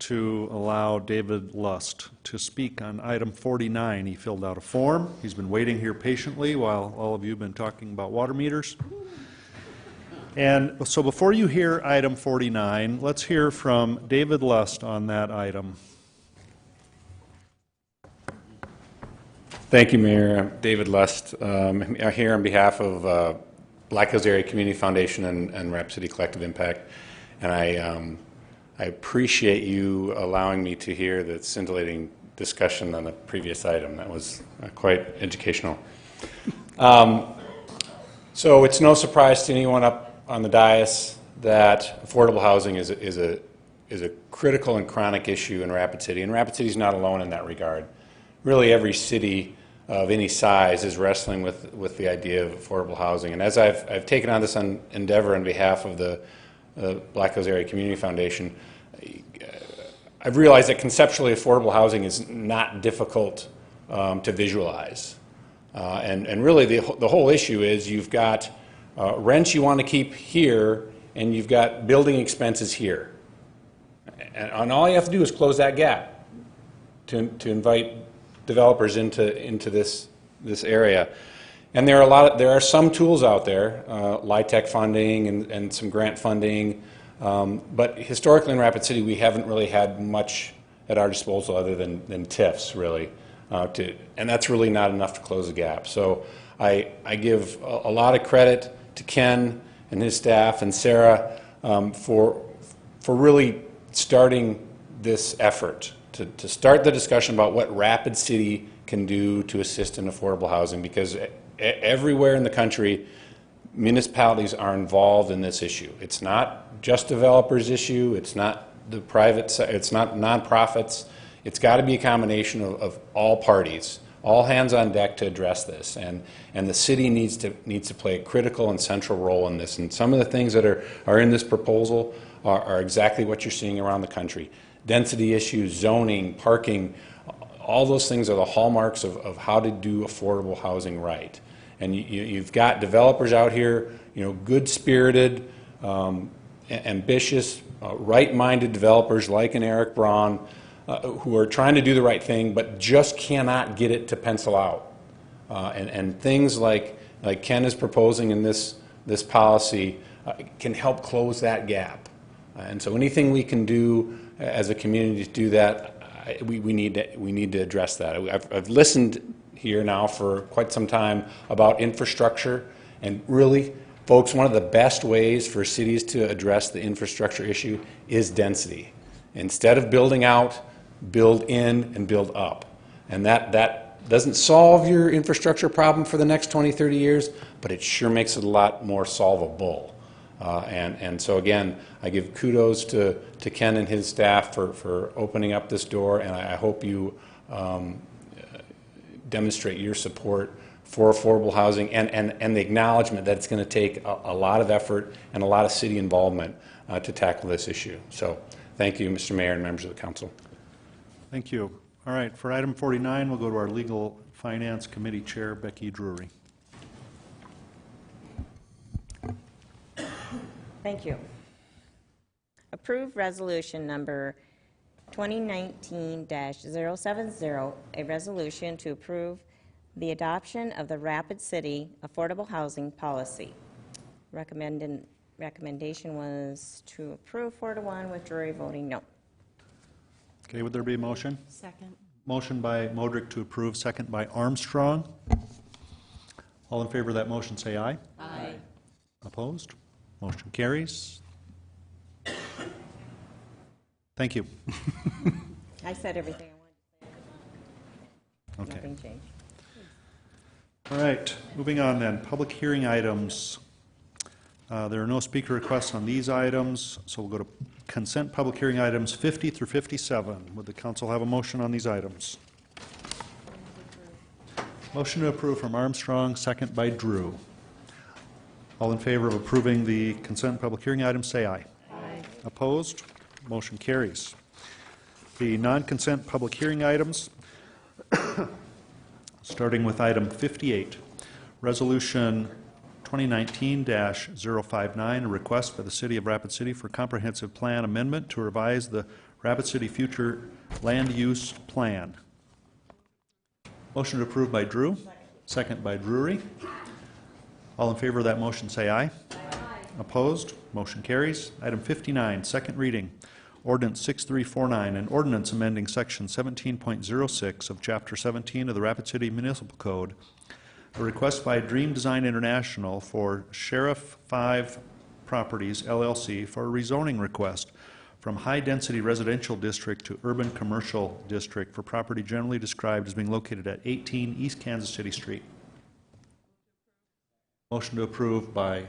S1: to allow David Lust to speak on item 49. He filled out a form. He's been waiting here patiently while all of you have been talking about water meters. And so before you hear item 49, let's hear from David Lust on that item.
S5: Thank you, Mayor. I'm David Lust. I'm here on behalf of Black Hills Area Community Foundation and Rapid City Collective Impact. And I appreciate you allowing me to hear the scintillating discussion on the previous item. That was quite educational. So it's no surprise to anyone up on the dais that affordable housing is a critical and chronic issue in Rapid City, and Rapid City is not alone in that regard. Really, every city of any size is wrestling with the idea of affordable housing. And as I've taken on this endeavor on behalf of the Black Hills Area Community Foundation, I've realized that conceptually affordable housing is not difficult to visualize. And really the whole issue is you've got rents you want to keep here, and you've got building expenses here. And all you have to do is close that gap to invite developers into this area. And there are some tools out there, LIHTC funding and some grant funding, But historically in Rapid City, we haven't really had much at our disposal other than TIFs, really. And that's really not enough to close the gap. So I give a lot of credit to Ken and his staff and Sarah for really starting this effort, to start the discussion about what Rapid City can do to assist in affordable housing, because everywhere in the country, municipalities are involved in this issue. It's not just developers' issue, it's not the private, it's not nonprofits. It's got to be a combination of all parties, all hands on deck to address this, and the city needs to play a critical and central role in this. And some of the things that are in this proposal are exactly what you're seeing around the country. Density issues, zoning, parking, all those things are the hallmarks of how to do affordable housing right. And you've got developers out here, good-spirited, ambitious, right-minded developers like an Eric Braun, who are trying to do the right thing, but just cannot get it to pencil out. And things like Ken is proposing in this policy can help close that gap. And so anything we can do as a community to do that, we need to address that. I've listened here now for quite some time about infrastructure, and really, folks, one of the best ways for cities to address the infrastructure issue is density. Instead of building out, build in and build up. And that doesn't solve your infrastructure problem for the next 20, 30 years, but it sure makes it a lot more solvable. And so again, I give kudos to Ken and his staff for opening up this door, and I hope you demonstrate your support for affordable housing and the acknowledgement that it's going to take a lot of effort and a lot of city involvement to tackle this issue. So thank you, Mr. Mayor and members of the council.
S1: Thank you. All right, for item 49, we'll go to our Legal Finance Committee Chair, Becky Drury.
S20: Thank you. Approve resolution number 2019-070, a resolution to approve the adoption of the Rapid City Affordable Housing Policy. Recommendation was to approve 4-1 with Drury voting no.
S1: Okay, would there be a motion?
S12: Second.
S1: Motion by Modrick to approve, second by Armstrong. All in favor of that motion say aye.
S20: Aye.
S1: Opposed? Motion carries. Thank you.
S20: I said everything I wanted to say.
S1: Okay.
S20: Nothing changed.
S1: All right, moving on then. Public hearing items. There are no speaker requests on these items, so we'll go to consent public hearing items 50 through 57. Would the council have a motion on these items? Motion to approve from Armstrong, second by Drew. All in favor of approving the consent public hearing items, say aye.
S20: Aye.
S1: Opposed? Motion carries. The non-consent public hearing items, starting with item 58, Resolution 2019-059, a request by the City of Rapid City for comprehensive plan amendment to revise the Rapid City future land use plan. Motion to approve by Drew, second by Drury. All in favor of that motion say aye. Aye. Opposed? Motion carries. Item 59, second reading. Ordinance 6349, an ordinance amending section 17.06 of Chapter 17 of the Rapid City Municipal Code. A request by Dream Design International for Sheriff 5 Properties, LLC, for a rezoning request from high-density residential district to urban commercial district for property generally described as being located at 18 East Kansas City Street. Motion to approve by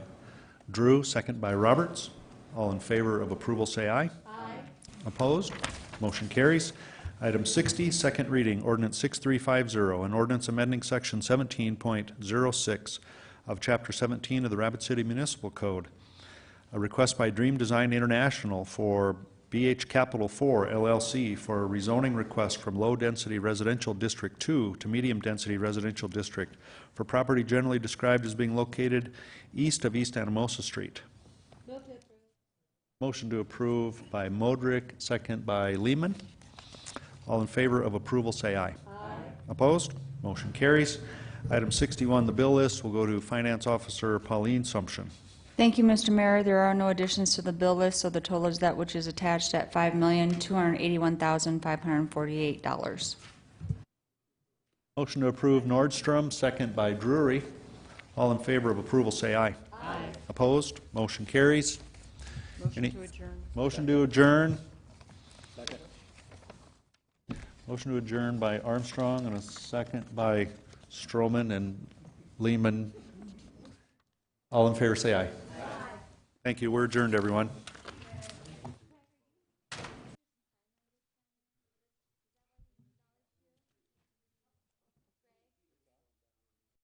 S1: Drew, second by Roberts. All in favor of approval say aye. Aye. Opposed? Motion carries. Item 60, second reading, ordinance 6350, an ordinance amending section 17.06 of Chapter 17 of the Rapid City Municipal Code. A request by Dream Design International for BH Capital 4 LLC for a rezoning request from low-density residential district 2 to medium-density residential district for property generally described as being located east of East Anamosa Street. Motion to approve by Modrick, second by Lehman. All in favor of approval say aye. Aye. Opposed? Motion carries. Item 61, the bill list, will go to Finance Officer Pauline Sumption.
S6: Thank you, Mr. Mayor. There are no additions to the bill list, so the total is that which is attached at $5,281,548.
S1: Motion to approve Nordstrom, second by Drury. All in favor of approval, say aye.
S6: Aye.
S1: Opposed? Motion carries.
S6: Motion to adjourn.
S1: Motion to adjourn. Second. Motion to adjourn by Armstrong and a second by Stroman and Lehman. All in favor, say aye. Thank you. We're adjourned, everyone.